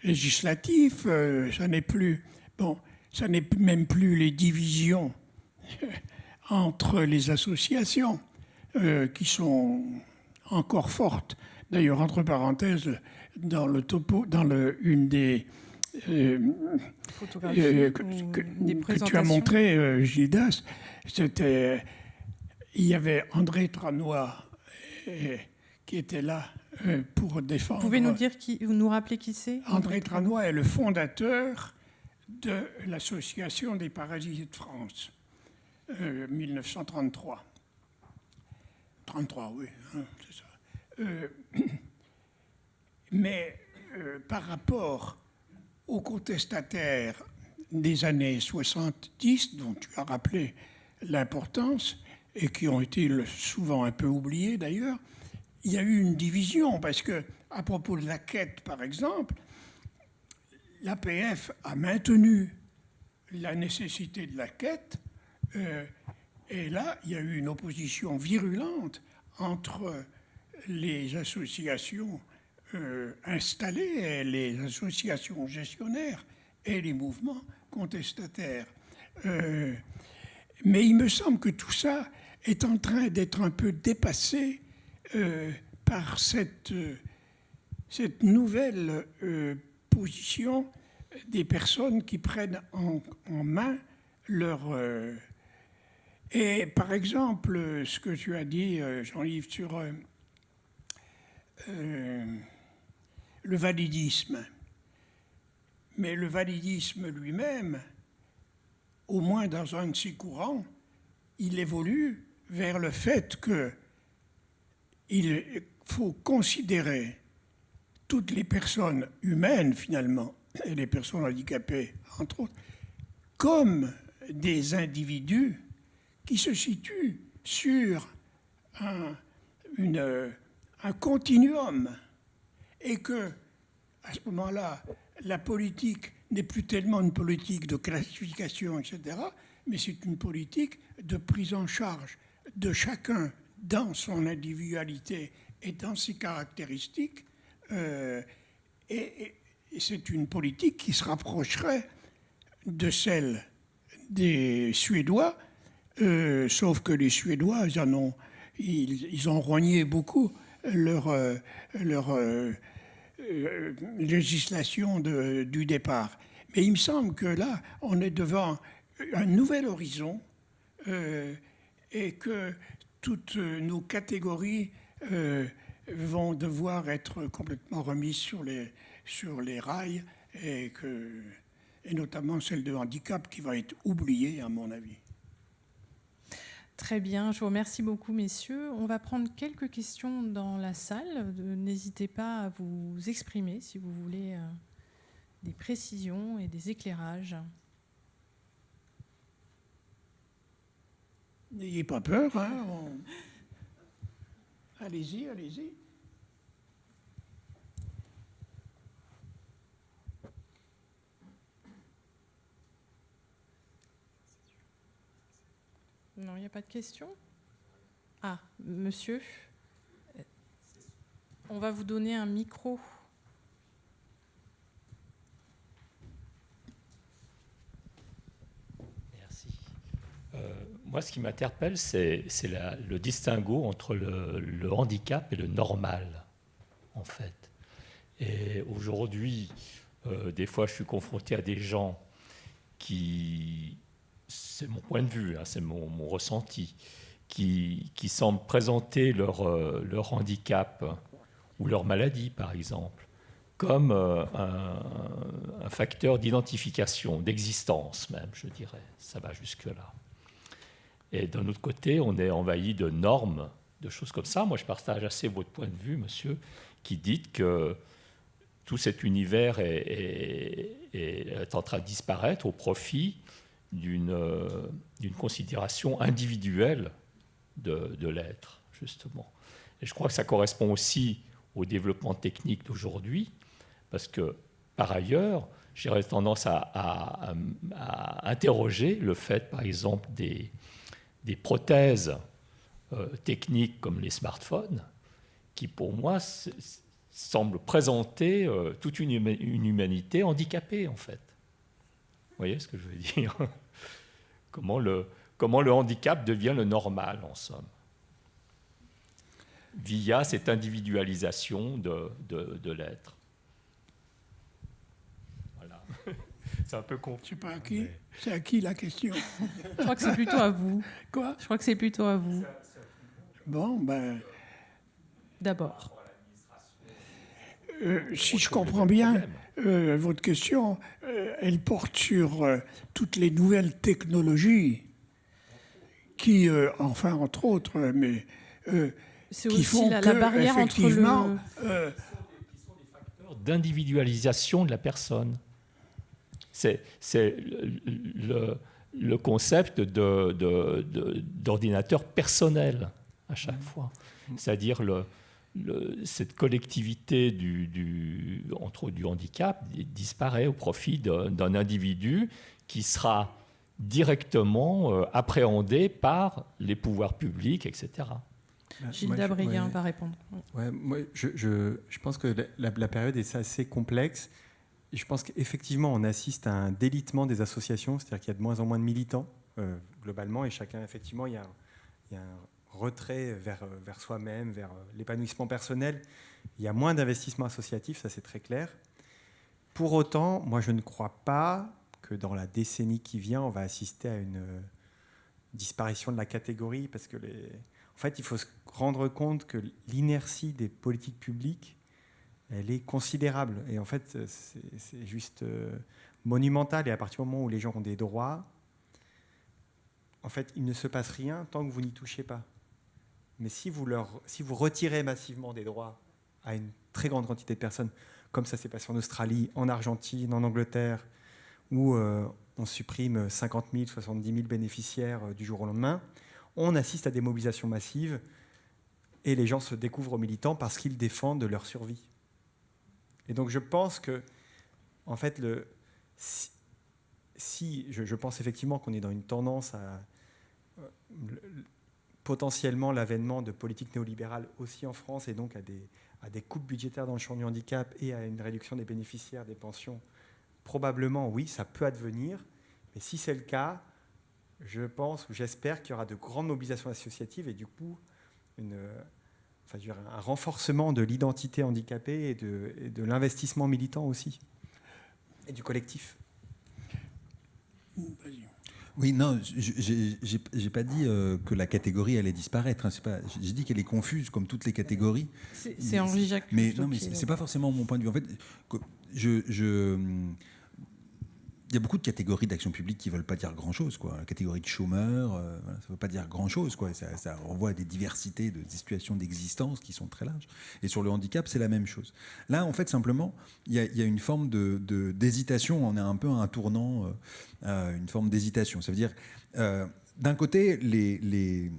législatifs, ça n'est même plus les divisions entre les associations qui sont encore fortes. D'ailleurs, entre parenthèses, dans une des photographies que tu as montré, Gildas, il y avait André Tranois qui était là pour défendre. Vous pouvez nous rappeler qui c'est? André Tranois est le fondateur de l'Association des parasites de France, 1933. 33, oui, hein, c'est ça. Mais par rapport aux contestataires des années 70, dont tu as rappelé l'importance, et qui ont été souvent un peu oubliés d'ailleurs, il y a eu une division, parce que, à propos de la quête, par exemple, l'APF a maintenu la nécessité de la quête, et là, il y a eu une opposition virulente entre les associations installées, les associations gestionnaires et les mouvements contestataires. Mais il me semble que tout ça est en train d'être un peu dépassé par cette nouvelle position des personnes qui prennent en main leur... Et par exemple, ce que tu as dit, Jean-Yves, sur le validisme. Mais le validisme lui-même, au moins dans un de ses courants, il évolue vers le fait qu'il faut considérer toutes les personnes humaines, finalement, et les personnes handicapées, entre autres, comme des individus qui se situent sur un continuum, et que, à ce moment-là, la politique n'est plus tellement une politique de classification, etc., mais c'est une politique de prise en charge de chacun dans son individualité et dans ses caractéristiques, et c'est une politique qui se rapprocherait de celle des Suédois, sauf que les Suédois, ils ont rogné beaucoup leur législation du départ. Mais il me semble que là, on est devant un nouvel horizon et que toutes nos catégories vont devoir être complètement remises sur les rails et notamment celle de handicap qui va être oubliée, à mon avis. Très bien, je vous remercie beaucoup, messieurs. On va prendre quelques questions dans la salle. N'hésitez pas à vous exprimer si vous voulez des précisions et des éclairages. N'ayez pas peur, hein. Allez-y, allez-y. Non, il n'y a pas de questions? Ah, monsieur, on va vous donner un micro. Merci. Moi, ce qui m'interpelle, c'est le distinguo entre le handicap et le normal, en fait. Et aujourd'hui, des fois, je suis confronté à des gens qui... C'est mon point de vue, hein, c'est mon ressenti, qui semblent présenter leur handicap ou leur maladie, par exemple, comme un facteur d'identification, d'existence même, je dirais. Ça va jusque-là. Et d'un autre côté, on est envahi de normes, de choses comme ça. Moi, je partage assez votre point de vue, monsieur, qui dit que tout cet univers est en train de disparaître au profit d'une considération individuelle de l'être, justement. Et je crois que ça correspond aussi au développement technique d'aujourd'hui, parce que, par ailleurs, j'aurais tendance à interroger le fait, par exemple, des prothèses techniques comme les smartphones, qui, pour moi, semblent présenter toute une humanité handicapée, en fait. Vous voyez ce que je veux dire? Comment comment le handicap devient le normal, en somme, via cette individualisation de l'être. Voilà. C'est un peu compliqué. Je sais pas à qui. C'est à qui la question? Je crois que c'est plutôt à vous. Quoi? Je crois que c'est plutôt à vous. Bon, ben, D'abord. si je comprends bien, votre question, elle porte sur toutes les nouvelles technologies qui, enfin, entre autres, mais C'est qui aussi font la que, barrière entre effectivement, d'individualisation de la personne. C'est le concept d'ordinateur personnel à chaque fois. C'est-à-dire cette collectivité du handicap disparaît au profit d'un individu qui sera directement appréhendé par les pouvoirs publics, etc. Gilles Dabriguin va répondre. Ouais, moi, je pense que la période est assez complexe. Et je pense qu'effectivement, on assiste à un délitement des associations, c'est-à-dire qu'il y a de moins en moins de militants, globalement, et chacun, effectivement, il y a un retrait vers soi-même, vers l'épanouissement personnel. Il y a moins d'investissement associatif, ça c'est très clair. Pour autant, moi, je ne crois pas que dans la décennie qui vient, on va assister à une disparition de la catégorie, parce que en fait, il faut se rendre compte que l'inertie des politiques publiques, elle est considérable. Et en fait, c'est juste monumental. Et à partir du moment où les gens ont des droits, en fait, il ne se passe rien tant que vous n'y touchez pas. Mais si vous retirez massivement des droits à une très grande quantité de personnes, comme ça s'est passé en Australie, en Argentine, en Angleterre, où on supprime 50 000, 70 000 bénéficiaires du jour au lendemain, on assiste à des mobilisations massives et les gens se découvrent militants parce qu'ils défendent leur survie. Et donc je pense que, en fait, je pense effectivement qu'on est dans une tendance à potentiellement l'avènement de politiques néolibérales aussi en France, et donc à des coupes budgétaires dans le champ du handicap et à une réduction des bénéficiaires des pensions. Probablement, oui, ça peut advenir. Mais si c'est le cas, je pense ou j'espère qu'il y aura de grandes mobilisations associatives et du coup un renforcement de l'identité handicapée et de l'investissement militant aussi, et du collectif. Oui, non, j'ai pas dit que la catégorie allait disparaître. Hein, j'ai dit qu'elle est confuse, comme toutes les catégories. C'est Henri Jacques. Mais non, mais c'est pas forcément mon point de vue. En fait, il y a beaucoup de catégories d'action publique qui ne veulent pas dire grand-chose, quoi. La catégorie de chômeurs, ça ne veut pas dire grand-chose, quoi. Ça renvoie à des diversités de situations d'existence qui sont très larges. Et sur le handicap, c'est la même chose. Là, en fait, simplement, il y a une forme d'hésitation. On est un peu à un tournant, une forme d'hésitation. Ça veut dire, d'un côté, les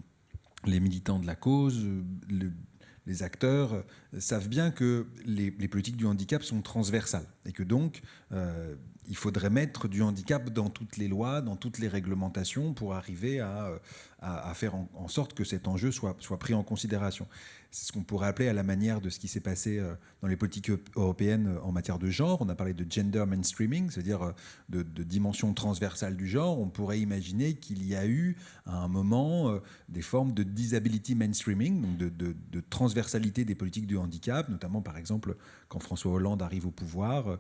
militants de la cause, les acteurs savent bien que les politiques du handicap sont transversales et que donc il faudrait mettre du handicap dans toutes les lois, dans toutes les réglementations pour arriver à faire en sorte que cet enjeu soit pris en considération. C'est ce qu'on pourrait appeler à la manière de ce qui s'est passé dans les politiques européennes en matière de genre. On a parlé de gender mainstreaming, c'est-à-dire de dimension transversale du genre. On pourrait imaginer qu'il y a eu à un moment des formes de disability mainstreaming, donc de transversalité des politiques du handicap, notamment par exemple quand François Hollande arrive au pouvoir,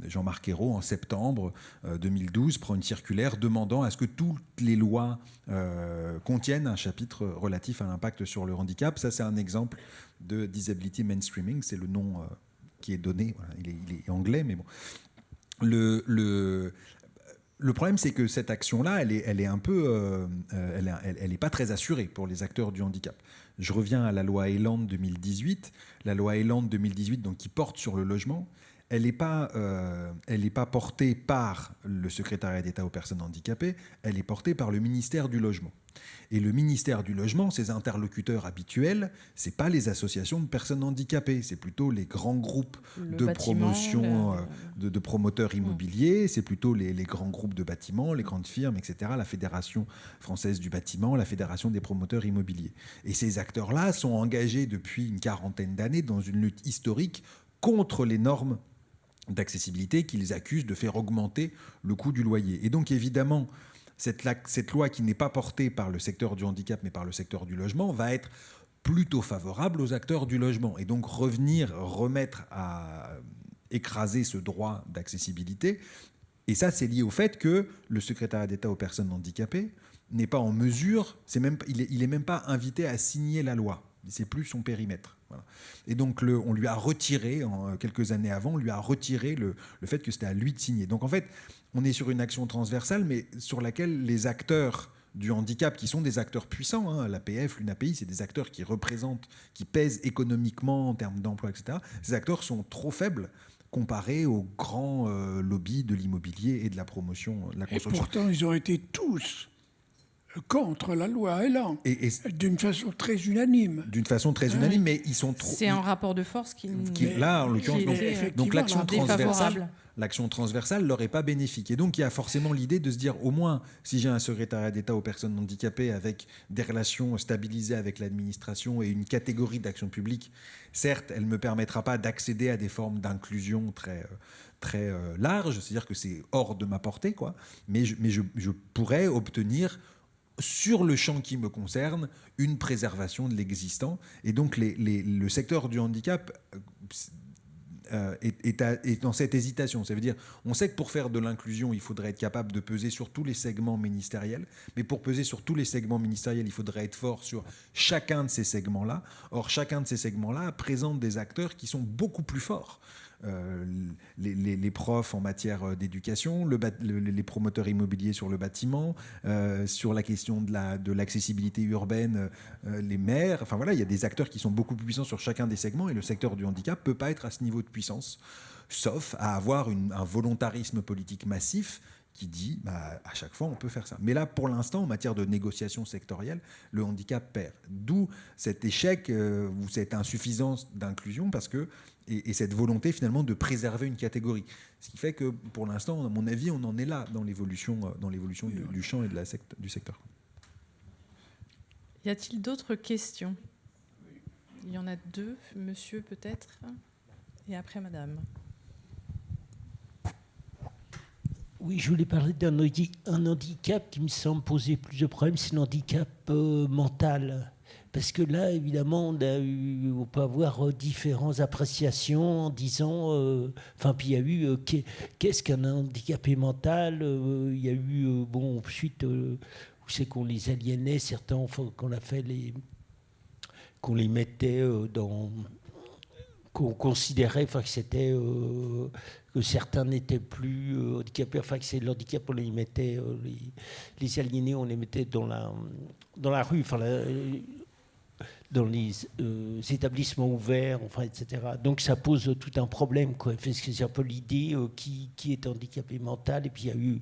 Jean-Marc Ayrault en septembre 2012 prend une circulaire demandant à ce que toutes les lois contiennent un chapitre relatif à l'impact sur le handicap. Ça, c'est un exemple de disability mainstreaming, c'est le nom qui est donné. Voilà, il est anglais, mais bon. Le problème, c'est que cette action-là, elle est un peu, elle n'est pas très assurée pour les acteurs du handicap. Je reviens à la loi Elan 2018. La loi Elan 2018, donc, qui porte sur le logement, elle n'est pas portée par le secrétariat d'État aux personnes handicapées, elle est portée par le ministère du Logement. Et le ministère du Logement, ses interlocuteurs habituels, ce n'est pas les associations de personnes handicapées, c'est plutôt les grands groupes de promotion, de promoteurs immobiliers, c'est plutôt les grands groupes de bâtiments, les grandes firmes, etc., la Fédération française du bâtiment, la Fédération des promoteurs immobiliers. Et ces acteurs-là sont engagés depuis une quarantaine d'années dans une lutte historique contre les normes d'accessibilité qui les accusent de faire augmenter le coût du loyer. Et donc, évidemment, cette loi qui n'est pas portée par le secteur du handicap mais par le secteur du logement va être plutôt favorable aux acteurs du logement. Et donc remettre à écraser ce droit d'accessibilité. Et ça, c'est lié au fait que le secrétariat d'État aux personnes handicapées n'est pas en mesure, il est même pas invité à signer la loi. C'est plus son périmètre. Voilà. Et donc, on lui a retiré, quelques années avant, on lui a retiré le fait que c'était à lui de signer. Donc, en fait, on est sur une action transversale, mais sur laquelle les acteurs du handicap, qui sont des acteurs puissants, hein, l'APF, l'UNAPI, c'est des acteurs qui représentent, qui pèsent économiquement en termes d'emploi, etc. Ces acteurs sont trop faibles comparés aux grands lobbies de l'immobilier et de la promotion, de la construction. Et pourtant, ils ont été tous contre la loi Elan, d'une façon très unanime. D'une façon très unanime, mais ils sont trop... C'est un rapport de force qui là, en l'occurrence, donc l'action transversale leur est pas bénéfique. Et donc, il y a forcément l'idée de se dire, au moins, si j'ai un secrétariat d'État aux personnes handicapées avec des relations stabilisées avec l'administration et une catégorie d'action publique, certes, elle ne me permettra pas d'accéder à des formes d'inclusion très larges, c'est-à-dire que c'est hors de ma portée, quoi. Mais je pourrais obtenir, sur le champ qui me concerne, une préservation de l'existant. Et donc, le secteur du handicap est dans cette hésitation. Ça veut dire, on sait que pour faire de l'inclusion, il faudrait être capable de peser sur tous les segments ministériels, mais pour peser sur tous les segments ministériels, il faudrait être fort sur chacun de ces segments-là. Or, chacun de ces segments-là présente des acteurs qui sont beaucoup plus forts. Les profs en matière d'éducation, les promoteurs immobiliers sur le bâtiment, sur la question de l'accessibilité urbaine, les maires. Enfin voilà, il y a des acteurs qui sont beaucoup plus puissants sur chacun des segments et le secteur du handicap ne peut pas être à ce niveau de puissance, sauf à avoir un volontarisme politique massif qui dit à chaque fois on peut faire ça. Mais là, pour l'instant, en matière de négociation sectorielle, le handicap perd. D'où cet échec ou cette insuffisance d'inclusion et cette volonté finalement de préserver une catégorie. Ce qui fait que pour l'instant, à mon avis, on en est là dans l'évolution du champ et du secteur. Y a-t-il d'autres questions ? Il y en a deux, monsieur peut-être, et après madame. Oui, je voulais parler d'un handicap qui me semble poser plus de problèmes, c'est l'handicap mental. Parce que là, évidemment, on peut avoir différentes appréciations en disant... puis il y a eu qu'est-ce qu'un handicapé mental. Il y a eu, ensuite, où c'est qu'on les aliénait, certains enfants, qu'on les mettait dans... qu'on considérait que c'était... que certains n'étaient plus handicapés, que c'est l'handicap, on les mettait... les aliénés, on les mettait dans la rue, dans les établissements ouverts, etc. Donc ça pose tout un problème, quoi. Parce que c'est un peu l'idée qui est handicapé mental, et puis il y a eu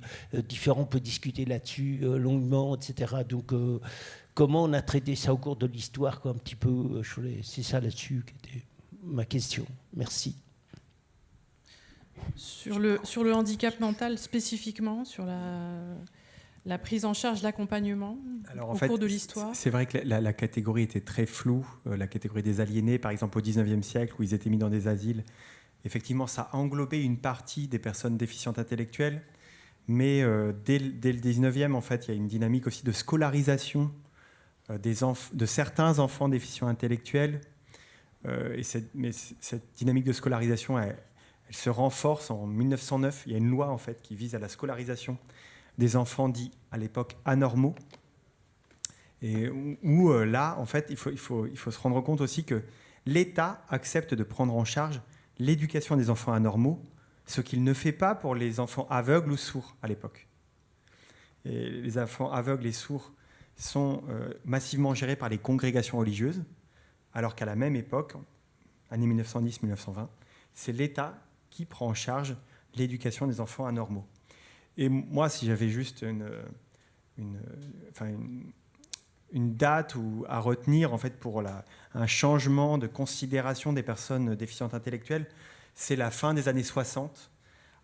on peut discuter là-dessus longuement, etc. Donc comment on a traité ça au cours de l'histoire, quoi, un petit peu, c'est ça là-dessus qui était ma question. Merci. Sur le handicap mental spécifiquement, sur la prise en charge, l'accompagnement au cours de l'histoire. C'est vrai que la catégorie était très floue, la catégorie des aliénés, par exemple au XIXe siècle, où ils étaient mis dans des asiles. Effectivement, ça a englobé une partie des personnes déficientes intellectuelles, mais dès le XIXe, en fait, il y a une dynamique aussi de scolarisation de certains enfants déficients intellectuels. Mais cette dynamique de scolarisation, elle se renforce en 1909. Il y a une loi, en fait, qui vise à la scolarisation des enfants dits à l'époque anormaux, et où là, en fait, il faut se rendre compte aussi que l'État accepte de prendre en charge l'éducation des enfants anormaux, ce qu'il ne fait pas pour les enfants aveugles ou sourds à l'époque. Et les enfants aveugles et sourds sont massivement gérés par les congrégations religieuses, alors qu'à la même époque, années 1910-1920, c'est l'État qui prend en charge l'éducation des enfants anormaux. Et moi, si j'avais juste une date à retenir en fait, pour un changement de considération des personnes déficientes intellectuelles, c'est la fin des années 60,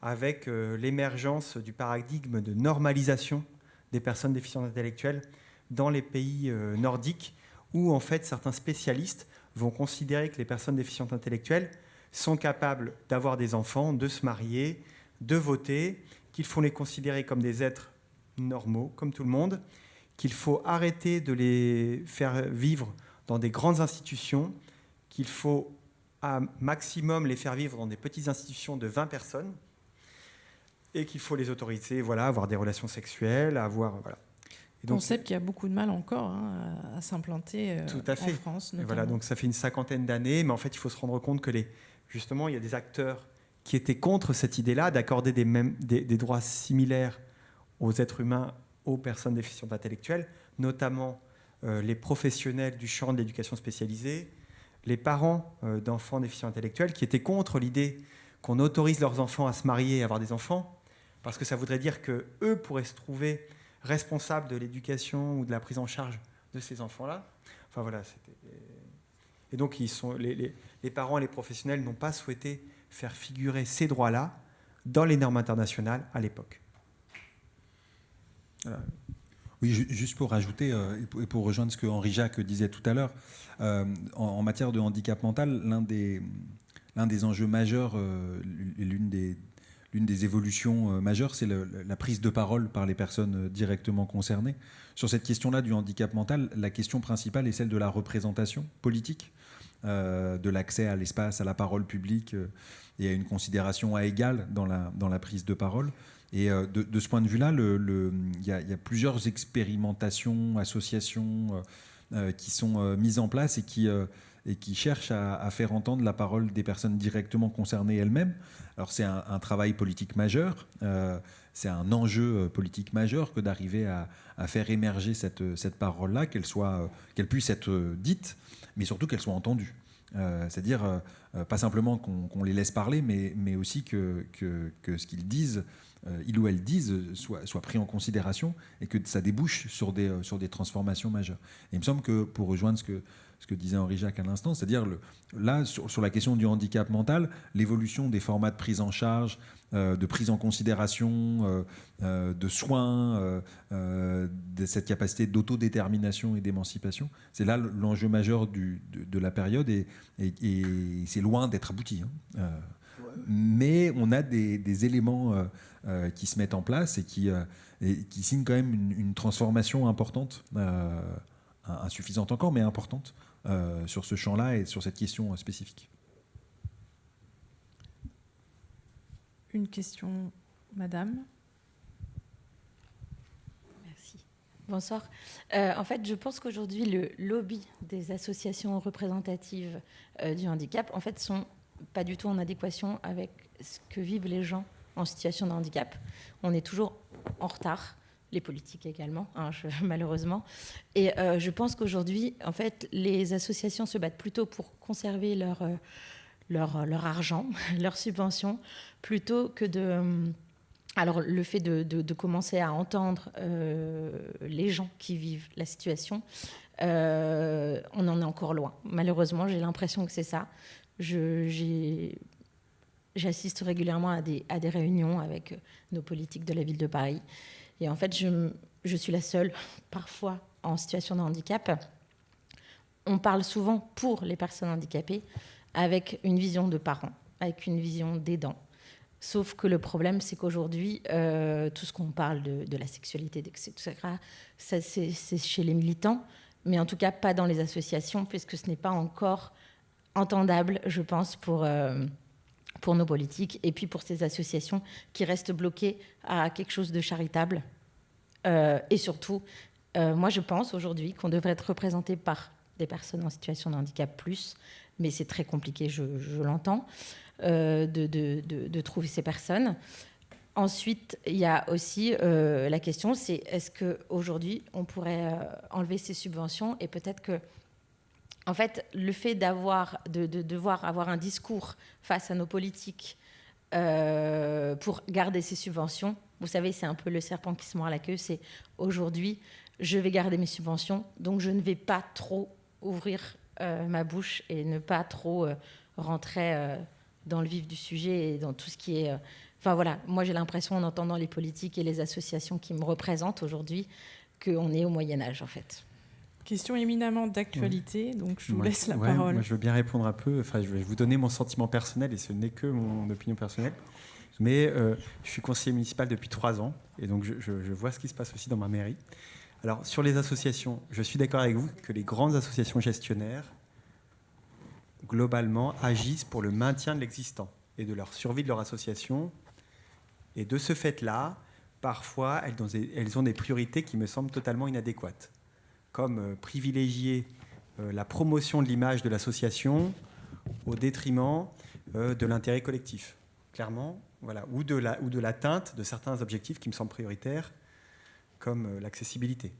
avec l'émergence du paradigme de normalisation des personnes déficientes intellectuelles dans les pays nordiques, où en fait, certains spécialistes vont considérer que les personnes déficientes intellectuelles sont capables d'avoir des enfants, de se marier, de voter, qu'il faut les considérer comme des êtres normaux, comme tout le monde, qu'il faut arrêter de les faire vivre dans des grandes institutions, qu'il faut à maximum les faire vivre dans des petites institutions de 20 personnes, et qu'il faut les autoriser, voilà, à avoir des relations sexuelles, à avoir... Voilà. Et donc, concept qui a beaucoup de mal encore à s'implanter en France. Et voilà, donc ça fait une 50aine d'années, mais en fait, il faut se rendre compte que justement, il y a des acteurs qui étaient contre cette idée-là d'accorder des droits similaires aux êtres humains, aux personnes déficientes intellectuelles, notamment les professionnels du champ de l'éducation spécialisée, les parents d'enfants déficients intellectuels, qui étaient contre l'idée qu'on autorise leurs enfants à se marier et à avoir des enfants, parce que ça voudrait dire qu'eux pourraient se trouver responsables de l'éducation ou de la prise en charge de ces enfants-là. Enfin voilà, et donc les parents et les professionnels n'ont pas souhaité faire figurer ces droits-là dans les normes internationales à l'époque. Voilà. Oui, juste pour rajouter et pour rejoindre ce que Henri Jacques disait tout à l'heure, en matière de handicap mental, l'un des enjeux majeurs, l'une des évolutions majeures, c'est la prise de parole par les personnes directement concernées. Sur cette question-là du handicap mental, la question principale est celle de la représentation politique, de l'accès à l'espace, à la parole publique et à une considération à égal dans la prise de parole. Et de ce point de vue-là, il y a plusieurs expérimentations, associations qui sont mises en place et qui cherchent à faire entendre la parole des personnes directement concernées elles-mêmes. Alors c'est un travail politique majeur, c'est un enjeu politique majeur que d'arriver à faire émerger cette parole-là, qu'elle puisse être dite, mais surtout qu'elle soit entendue. C'est-à-dire pas simplement qu'on les laisse parler, mais aussi que ce qu'ils disent, ils ou elles disent, soit pris en considération et que ça débouche sur des transformations majeures. Et il me semble que, pour rejoindre ce que disait Henri Jacques à l'instant, c'est-à-dire là, sur la question du handicap mental, l'évolution des formats de prise en charge, de prise en considération, de soins, de cette capacité d'autodétermination et d'émancipation, c'est là l'enjeu majeur de la période et c'est loin d'être abouti. Mais on a des éléments qui se mettent en place et qui signent quand même une transformation importante, insuffisante encore, mais importante, sur ce champ-là et sur cette question spécifique. Une question, madame. Merci. Bonsoir. En fait, je pense qu'aujourd'hui, le lobby des associations représentatives du handicap, en fait, sont pas du tout en adéquation avec ce que vivent les gens en situation de handicap. On est toujours en retard, les politiques également, malheureusement. Et je pense qu'aujourd'hui, en fait, les associations se battent plutôt pour conserver leur argent, leurs subventions, plutôt que de... Alors, le fait de commencer à entendre les gens qui vivent la situation, on en est encore loin. Malheureusement, j'ai l'impression que c'est ça. J'assiste régulièrement à des réunions avec nos politiques de la ville de Paris. Et en fait, je suis la seule, parfois, en situation de handicap. On parle souvent pour les personnes handicapées avec une vision de parents, avec une vision d'aidants. Sauf que le problème, c'est qu'aujourd'hui, tout ce qu'on parle de la sexualité, etc., ça, c'est chez les militants, mais en tout cas pas dans les associations, puisque ce n'est pas encore entendable, je pense, pour nos politiques et puis pour ces associations qui restent bloquées à quelque chose de charitable. Et surtout, moi, je pense aujourd'hui qu'on devrait être représenté par des personnes en situation de handicap plus, mais c'est très compliqué, je l'entends, de trouver ces personnes. Ensuite, il y a aussi la question, c'est est-ce qu'aujourd'hui, on pourrait enlever ces subventions et peut-être que en fait, le fait de devoir avoir un discours face à nos politiques pour garder ces subventions, vous savez, c'est un peu le serpent qui se mord la queue, c'est aujourd'hui, je vais garder mes subventions, donc je ne vais pas trop ouvrir ma bouche et ne pas trop rentrer dans le vif du sujet et dans tout ce qui est... Enfin voilà, moi j'ai l'impression en entendant les politiques et les associations qui me représentent aujourd'hui qu'on est au Moyen-Âge en fait. Question éminemment d'actualité, donc je vous laisse la parole. Moi, je veux bien répondre un peu. Enfin, je vais vous donner mon sentiment personnel, et ce n'est que mon opinion personnelle. Mais je suis conseiller municipal depuis 3 ans, et donc je vois ce qui se passe aussi dans ma mairie. Alors, sur les associations, je suis d'accord avec vous que les grandes associations gestionnaires, globalement, agissent pour le maintien de l'existant et de leur survie de leur association. Et de ce fait-là, parfois, elles ont des priorités qui me semblent totalement inadéquates, comme privilégier la promotion de l'image de l'association au détriment de l'intérêt collectif, clairement, voilà, ou de l'atteinte de certains objectifs qui me semblent prioritaires, comme l'accessibilité.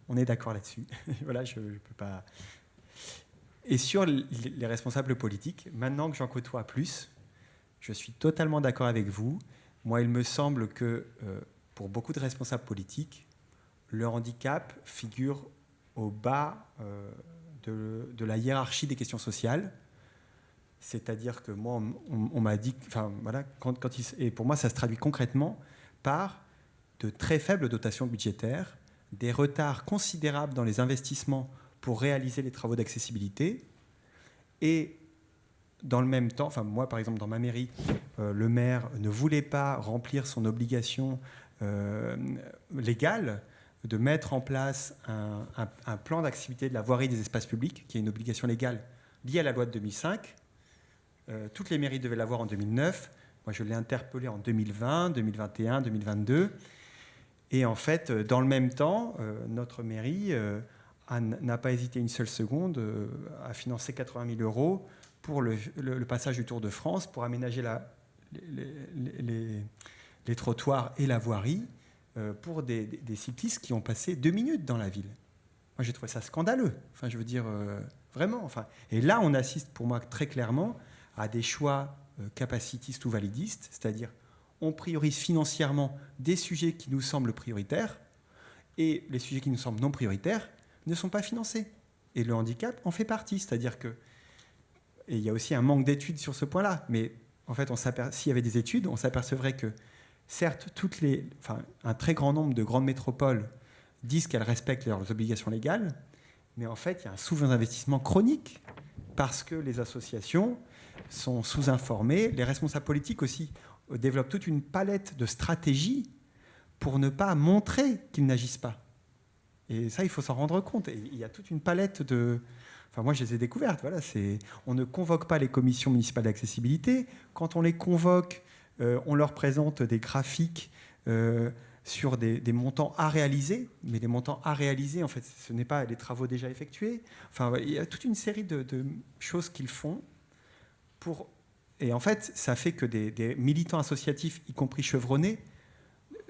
On est d'accord là-dessus. Voilà, je ne peux pas... Et sur les responsables politiques, maintenant que j'en côtoie plus, je suis totalement d'accord avec vous. Moi, il me semble que pour beaucoup de responsables politiques, le handicap figure au bas de la hiérarchie des questions sociales. C'est-à-dire que moi, on m'a dit... Enfin, voilà, et pour moi, ça se traduit concrètement par de très faibles dotations budgétaires, des retards considérables dans les investissements pour réaliser les travaux d'accessibilité. Et dans le même temps, enfin moi par exemple dans ma mairie, le maire ne voulait pas remplir son obligation légale de mettre en place un plan d'accessibilité de la voirie des espaces publics, qui est une obligation légale liée à la loi de 2005. Toutes les mairies devaient l'avoir en 2009. Moi je l'ai interpellé en 2020, 2021, 2022. Et en fait, dans le même temps, notre mairie n'a pas hésité une seule seconde à financer 80 000 € pour le passage du Tour de France, pour aménager les trottoirs et la voirie pour des cyclistes qui ont passé 2 minutes dans la ville. Moi, j'ai trouvé ça scandaleux. Enfin, je veux dire, vraiment. Enfin, et là, on assiste, pour moi, très clairement à des choix capacitistes ou validistes, c'est-à-dire on priorise financièrement des sujets qui nous semblent prioritaires et les sujets qui nous semblent non prioritaires ne sont pas financés. Et le handicap en fait partie. C'est-à-dire que... Et il y a aussi un manque d'études sur ce point-là. Mais en fait, s'il y avait des études, on s'apercevrait que, certes, un très grand nombre de grandes métropoles disent qu'elles respectent leurs obligations légales, mais en fait, il y a un sous-investissement chronique parce que les associations sont sous-informées. Les responsables politiques aussi développent toute une palette de stratégies pour ne pas montrer qu'ils n'agissent pas. Et ça, il faut s'en rendre compte. Et il y a toute une palette de... Enfin, moi, je les ai découvertes. Voilà, on ne convoque pas les commissions municipales d'accessibilité. Quand on les convoque, on leur présente des graphiques sur des montants à réaliser. Mais les montants à réaliser, en fait, ce n'est pas les travaux déjà effectués. Enfin, il y a toute une série de choses qu'ils font pour... Et en fait, ça fait que des militants associatifs, y compris chevronnés,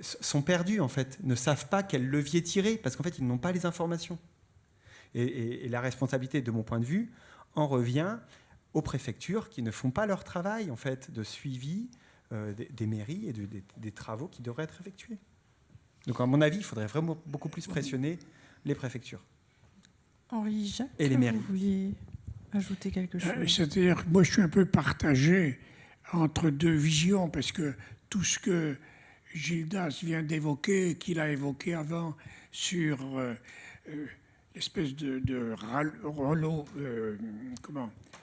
sont perdus, en fait, ne savent pas quel levier tirer, parce qu'en fait, ils n'ont pas les informations. Et la responsabilité, de mon point de vue, en revient aux préfectures qui ne font pas leur travail, en fait, de suivi des mairies et des travaux qui devraient être effectués. Donc, à mon avis, il faudrait vraiment beaucoup plus pressionner les préfectures. Henri Jacques, et les mairies. Vous vouliez ajouter quelque chose? C'est-à-dire que moi, je suis un peu partagé entre deux visions, parce que tout ce que Gildas vient d'évoquer, qu'il a évoqué avant sur l'espèce de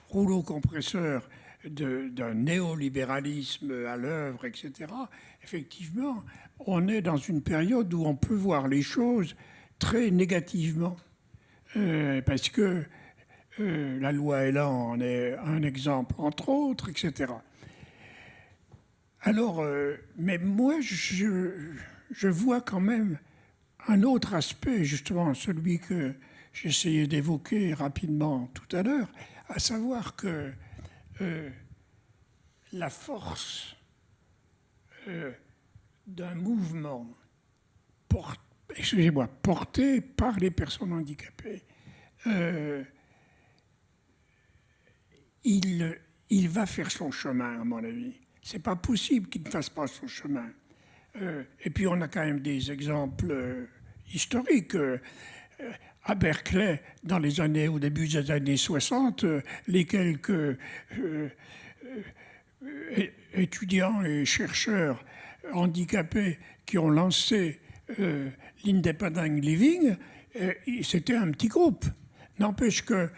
rouleau compresseur d'un néolibéralisme à l'œuvre, etc. Effectivement, on est dans une période où on peut voir les choses très négativement, parce que la loi Elan en est un exemple, entre autres, etc. Alors, mais moi, je vois quand même un autre aspect, justement, celui que j'essayais d'évoquer rapidement tout à l'heure, à savoir que la force d'un mouvement porté par les personnes handicapées, il va faire son chemin, à mon avis. C'est pas possible qu'il ne fasse pas son chemin. Et puis on a quand même des exemples historiques. À Berkeley, au début des années 60, les quelques étudiants et chercheurs handicapés qui ont lancé l'Independent Living, c'était un petit groupe. N'empêche que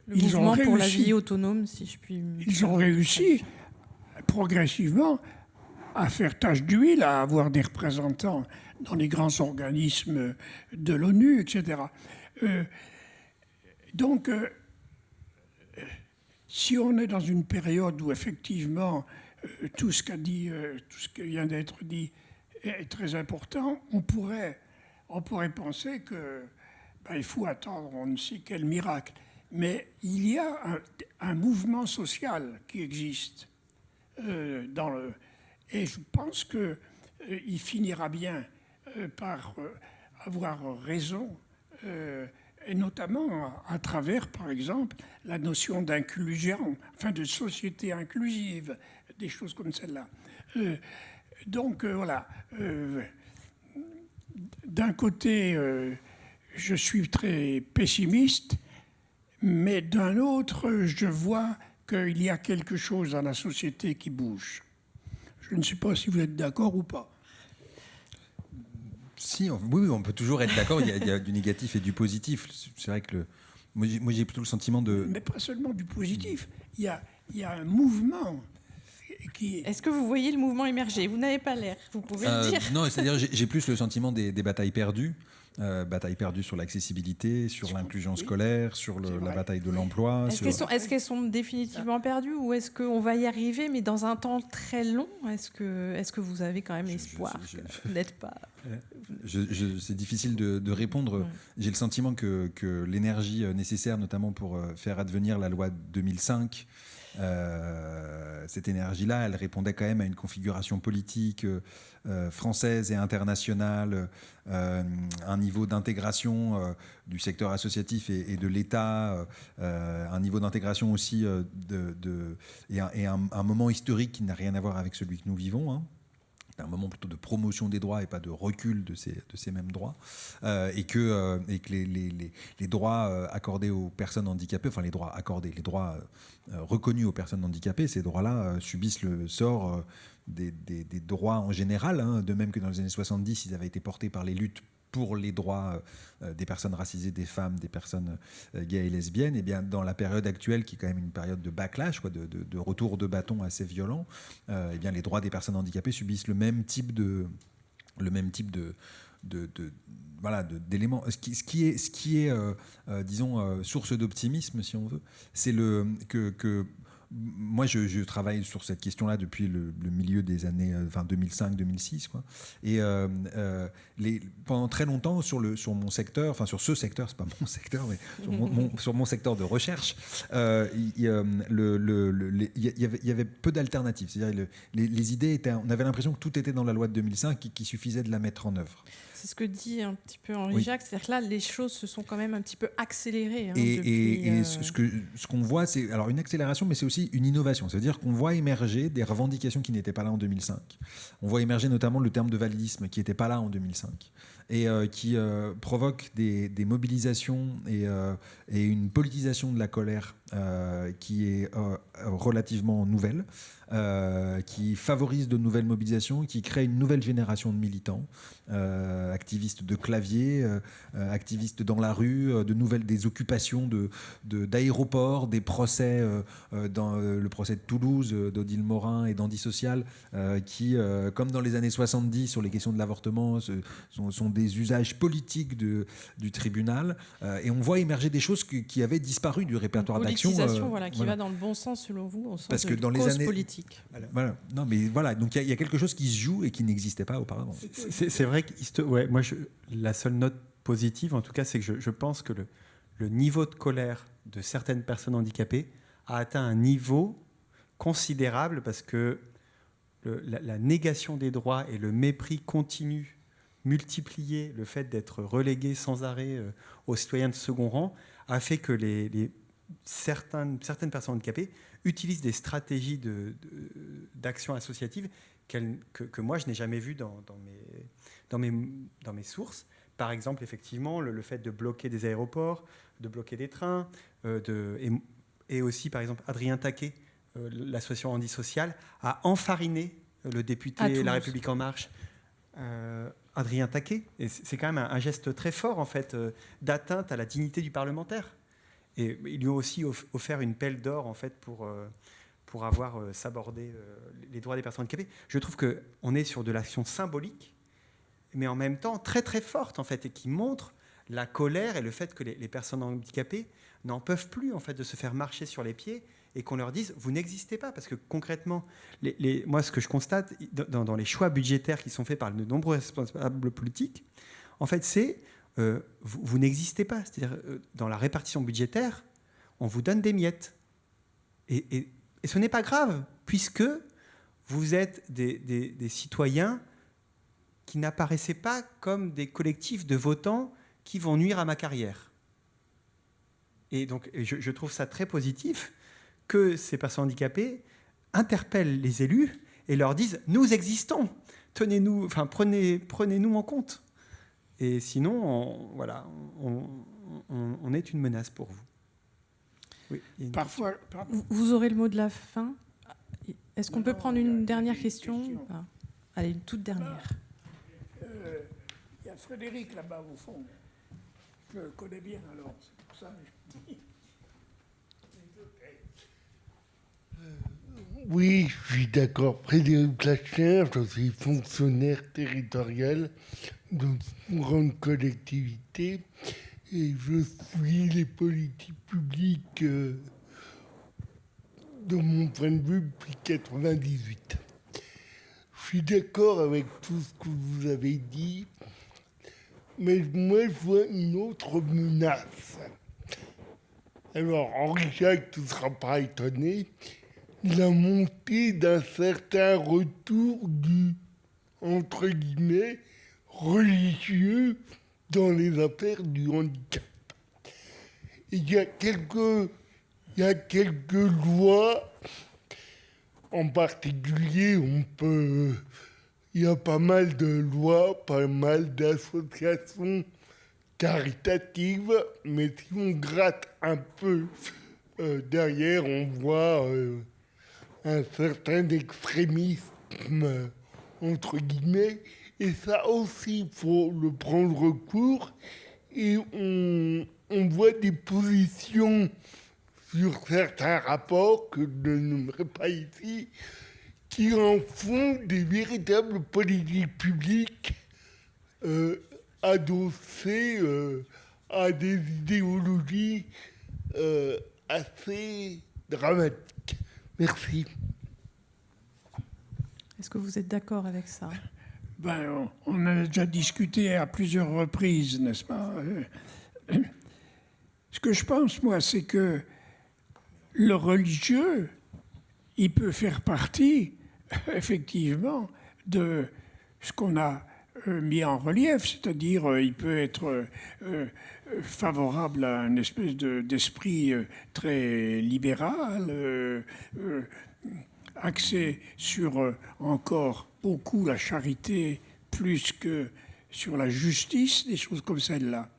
le mouvement pour la vie autonome, si je puis... Ils ont réussi progressivement à faire tache d'huile, à avoir des représentants dans les grands organismes de l'ONU, etc. Donc, si on est dans une période où effectivement tout ce qui vient d'être dit est très important, on pourrait penser que il faut attendre on ne sait quel miracle. Mais il y a un mouvement social qui existe et je pense qu'il finira bien par avoir raison, et notamment à travers, par exemple, la notion d'inclusion, enfin de société inclusive, des choses comme celle-là. Donc voilà. D'un côté, je suis très pessimiste, mais d'un autre, je vois qu'il y a quelque chose dans la société qui bouge. Je ne sais pas si vous êtes d'accord ou pas. Si, oui, on peut toujours être d'accord. Il y a du négatif et du positif. C'est vrai que moi, j'ai plutôt le sentiment de... Mais pas seulement du positif. Il y a un mouvement qui... Est-ce que vous voyez le mouvement émerger? Vous n'avez pas l'air, vous pouvez le dire. Non, c'est-à-dire j'ai plus le sentiment des batailles perdues. Bataille perdue sur l'accessibilité, sur l'inclusion scolaire, sur la bataille de l'emploi. Est-ce qu'elles sont définitivement perdues ou est-ce qu'on va y arriver, mais dans un temps très long? Est-ce que vous avez quand même l'espoir que vous n'êtes pas... C'est difficile de répondre. J'ai le sentiment que l'énergie nécessaire, notamment pour faire advenir la loi 2005, cette énergie-là, elle répondait quand même à une configuration politique française et internationale, un niveau d'intégration du secteur associatif et de l'État, un niveau d'intégration aussi et un moment historique qui n'a rien à voir avec celui que nous vivons, hein. Un moment plutôt de promotion des droits et pas de recul de ces mêmes droits, et que les droits accordés aux personnes handicapées, enfin les droits accordés, les droits reconnus aux personnes handicapées, ces droits-là subissent le sort des droits en général, hein, de même que dans les années 70, ils avaient été portés par les luttes pour les droits des personnes racisées, des femmes, des personnes gays et lesbiennes. Et bien dans la période actuelle, qui est quand même une période de backlash, de retour de bâton assez violent, et bien les droits des personnes handicapées subissent le même type d'éléments. Ce qui est disons, source d'optimisme, si on veut, c'est que moi, je travaille sur cette question-là depuis le milieu des années 2005-2006, quoi. Et pendant très longtemps, sur mon secteur, enfin sur ce secteur, c'est pas mon secteur, mais sur mon secteur de recherche, il y avait peu d'alternatives. C'est-à-dire les idées étaient, on avait l'impression que tout était dans la loi de 2005 et qu'il suffisait de la mettre en œuvre. C'est ce que dit un petit peu Henri Jacques, c'est-à-dire que là, les choses se sont quand même un petit peu accélérées. Hein, et ce qu'on voit, c'est alors une accélération, mais c'est aussi une innovation. C'est-à-dire qu'on voit émerger des revendications qui n'étaient pas là en 2005. On voit émerger notamment le terme de validisme qui n'était pas là en 2005. Et qui provoque des mobilisations et une politisation de la colère qui est relativement nouvelle, qui favorise de nouvelles mobilisations, qui crée une nouvelle génération de militants, activistes de clavier, activistes dans la rue, des occupations d'aéroports, des procès, dans le procès de Toulouse, d'Odile Morin et d'Antisocial, qui, comme dans les années 70 sur les questions de l'avortement, sont des usages politiques du tribunal. Et on voit émerger des choses qui avaient disparu du répertoire d'action. Qui va dans le bon sens selon vous, au sens parce que dans cause les années politique. Voilà. Non, mais voilà. Donc il y a quelque chose qui se joue et qui n'existait pas auparavant. C'est vrai que moi, la seule note positive, en tout cas, c'est que je pense que le niveau de colère de certaines personnes handicapées a atteint un niveau considérable parce que la négation des droits et le mépris continu multiplié, le fait d'être relégué sans arrêt aux citoyens de second rang, a fait que certaines personnes handicapées utilisent des stratégies d'action associative que moi je n'ai jamais vues dans mes sources. Par exemple, effectivement, le fait de bloquer des aéroports, de bloquer des trains, et aussi, par exemple, Adrien Taquet, l'association Antisocial, a enfariné le député La République En Marche, Adrien Taquet. Et c'est quand même un geste très fort, en fait, d'atteinte à la dignité du parlementaire. Et ils lui ont aussi offert une pelle d'or, en fait, pour avoir sabordé les droits des personnes handicapées. Je trouve qu'on est sur de l'action symbolique, mais en même temps très très forte en fait, et qui montre la colère et le fait que les personnes handicapées n'en peuvent plus en fait de se faire marcher sur les pieds et qu'on leur dise vous n'existez pas, parce que concrètement, moi ce que je constate dans les choix budgétaires qui sont faits par de nombreux responsables politiques, en fait c'est vous n'existez pas, c'est-à-dire dans la répartition budgétaire, on vous donne des miettes et ce n'est pas grave puisque vous êtes des citoyens qui n'apparaissaient pas comme des collectifs de votants qui vont nuire à ma carrière. Et donc, je trouve ça très positif que ces personnes handicapées interpellent les élus et leur disent « Nous existons, tenez-nous, enfin, prenez-nous en compte. » Et sinon, on est une menace pour vous. Oui, Parfois, vous aurez le mot de la fin. Est-ce qu'on peut prendre une dernière question? Allez, une toute dernière. Il y a Frédéric là-bas au fond. Je le connais bien alors, c'est pour ça que je dis. Oui, je suis d'accord. Frédéric Placher, je suis fonctionnaire territorial dans une grande collectivité et je suis les politiques publiques de mon point de vue depuis 1998. Je suis d'accord avec tout ce que vous avez dit, mais moi je vois une autre menace. Alors Henri Jacques ne sera pas étonné, la montée d'un certain retour du, entre guillemets, religieux dans les affaires du handicap. Il y a quelques lois, en particulier, il y a pas mal de lois, pas mal d'associations caritatives, mais si on gratte un peu derrière, on voit un certain extrémisme, entre guillemets, et ça aussi, il faut le prendre court, et on voit des positions sur certains rapports que je ne nommerai pas ici, qui en font des véritables politiques publiques adossées à des idéologies assez dramatiques. Merci. Est-ce que vous êtes d'accord avec ça? Ben, on a déjà discuté à plusieurs reprises, n'est-ce pas? Ce que je pense, moi, c'est que le religieux, il peut faire partie, effectivement, de ce qu'on a mis en relief, c'est-à-dire il peut être favorable à une espèce d'esprit très libéral, axé sur encore beaucoup la charité plus que sur la justice, des choses comme celle-là.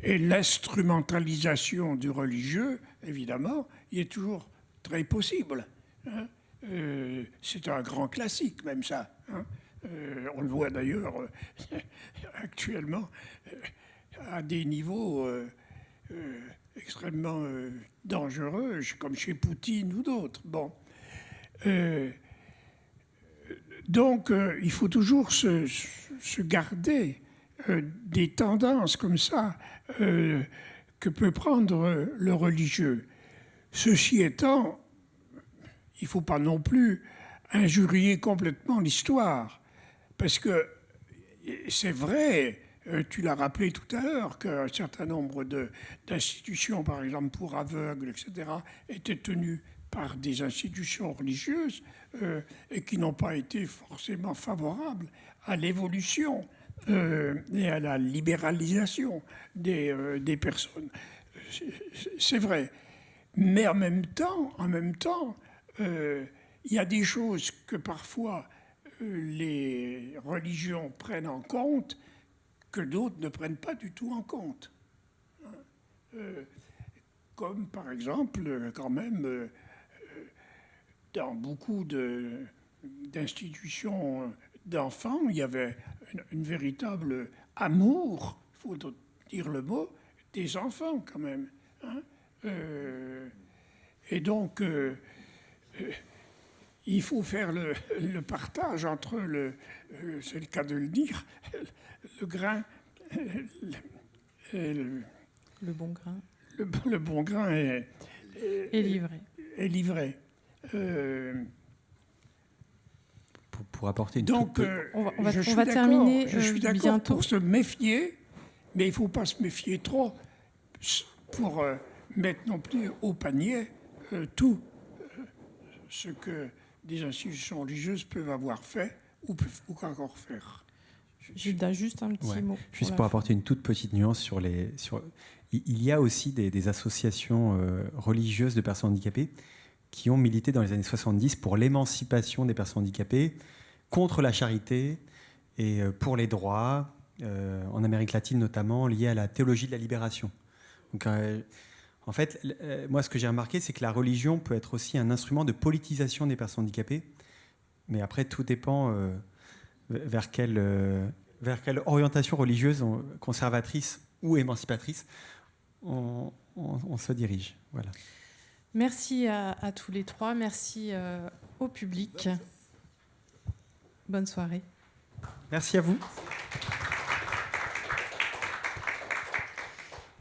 Et l'instrumentalisation du religieux, évidemment, il est toujours très possible. Hein. C'est un grand classique, même ça. Hein. On le voit d'ailleurs actuellement à des niveaux extrêmement dangereux, comme chez Poutine ou d'autres. Bon. Donc, il faut toujours se garder des tendances comme ça que peut prendre le religieux. Ceci étant, il ne faut pas non plus injurier complètement l'histoire, parce que c'est vrai, tu l'as rappelé tout à l'heure, qu'un certain nombre d'institutions, par exemple pour aveugles, etc., étaient tenues par des institutions religieuses et qui n'ont pas été forcément favorables à l'évolution et à la libéralisation des personnes. C'est vrai. Mais en même temps, il y a des choses que parfois les religions prennent en compte que d'autres ne prennent pas du tout en compte. Comme par exemple, quand même, dans beaucoup d'institutions d'enfants, il y avait une véritable amour, il faut dire le mot, des enfants quand même. Hein. Et donc, il faut faire le partage entre c'est le cas de le dire, le grain et Le bon grain. le bon grain est livré. Est livré. Pour apporter une Donc, on va je suis terminer je suis d'accord bientôt. pour se méfier, mais il ne faut pas se méfier trop pour mettre non plus au panier tout ce que des institutions religieuses peuvent avoir fait ou peuvent encore faire. Gilda, juste un petit mot. Juste pour apporter une toute petite nuance il y a aussi des associations religieuses de personnes handicapées qui ont milité dans les années 70 pour l'émancipation des personnes handicapées, contre la charité et pour les droits, en Amérique latine notamment, liés à la théologie de la libération. Donc, en fait, moi, ce que j'ai remarqué, c'est que la religion peut être aussi un instrument de politisation des personnes handicapées, mais après, tout dépend vers quelle orientation religieuse, conservatrice ou émancipatrice, on se dirige. Voilà. Merci à tous les trois. Merci au public. Bonne soirée. Merci à vous.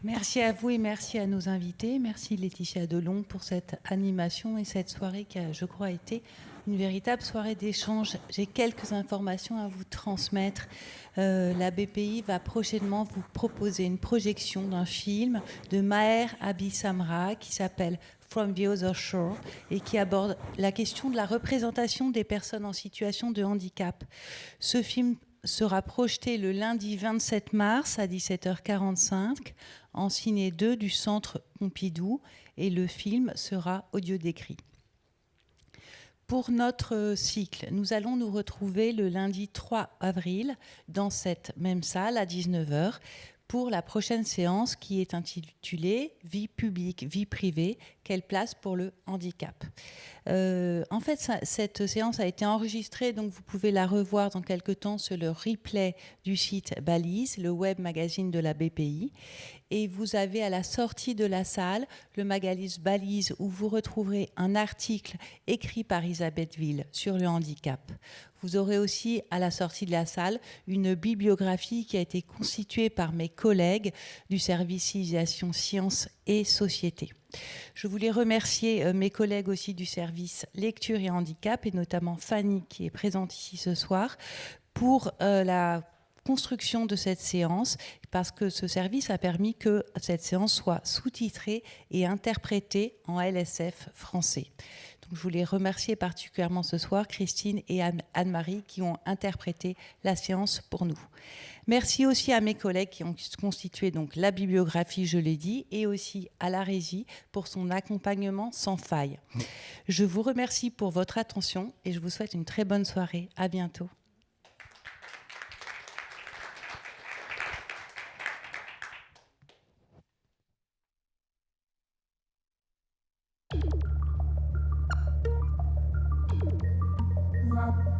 Merci à vous et merci à nos invités. Merci Laetitia Delon pour cette animation et cette soirée qui a, je crois, été une véritable soirée d'échange. J'ai quelques informations à vous transmettre. La BPI va prochainement vous proposer une projection d'un film de Maher Abissamra qui s'appelle From the Other Shore et qui aborde la question de la représentation des personnes en situation de handicap. Ce film sera projeté le lundi 27 mars à 17h45 en ciné 2 du Centre Pompidou et le film sera audio décrit. Pour notre cycle, nous allons nous retrouver le lundi 3 avril dans cette même salle à 19h pour la prochaine séance qui est intitulée « Vie publique, vie privée, quelle place pour le handicap ?» En fait, cette séance a été enregistrée, donc vous pouvez la revoir dans quelques temps sur le replay du site Balise, le web magazine de la BPI. Et vous avez à la sortie de la salle le magazine Balise où vous retrouverez un article écrit par Elisabeth Ville sur le handicap. Vous aurez aussi à la sortie de la salle une bibliographie qui a été constituée par mes collègues du service civilisation sciences et société. Je voulais remercier mes collègues aussi du service lecture et handicap et notamment Fanny qui est présente ici ce soir pour la construction de cette séance parce que ce service a permis que cette séance soit sous-titrée et interprétée en LSF français. Donc, je voulais remercier particulièrement ce soir Christine et Anne-Marie qui ont interprété la séance pour nous. Merci aussi à mes collègues qui ont constitué donc la bibliographie, je l'ai dit, et aussi à la régie pour son accompagnement sans faille. Je vous remercie pour votre attention et je vous souhaite une très bonne soirée. À bientôt. Wow.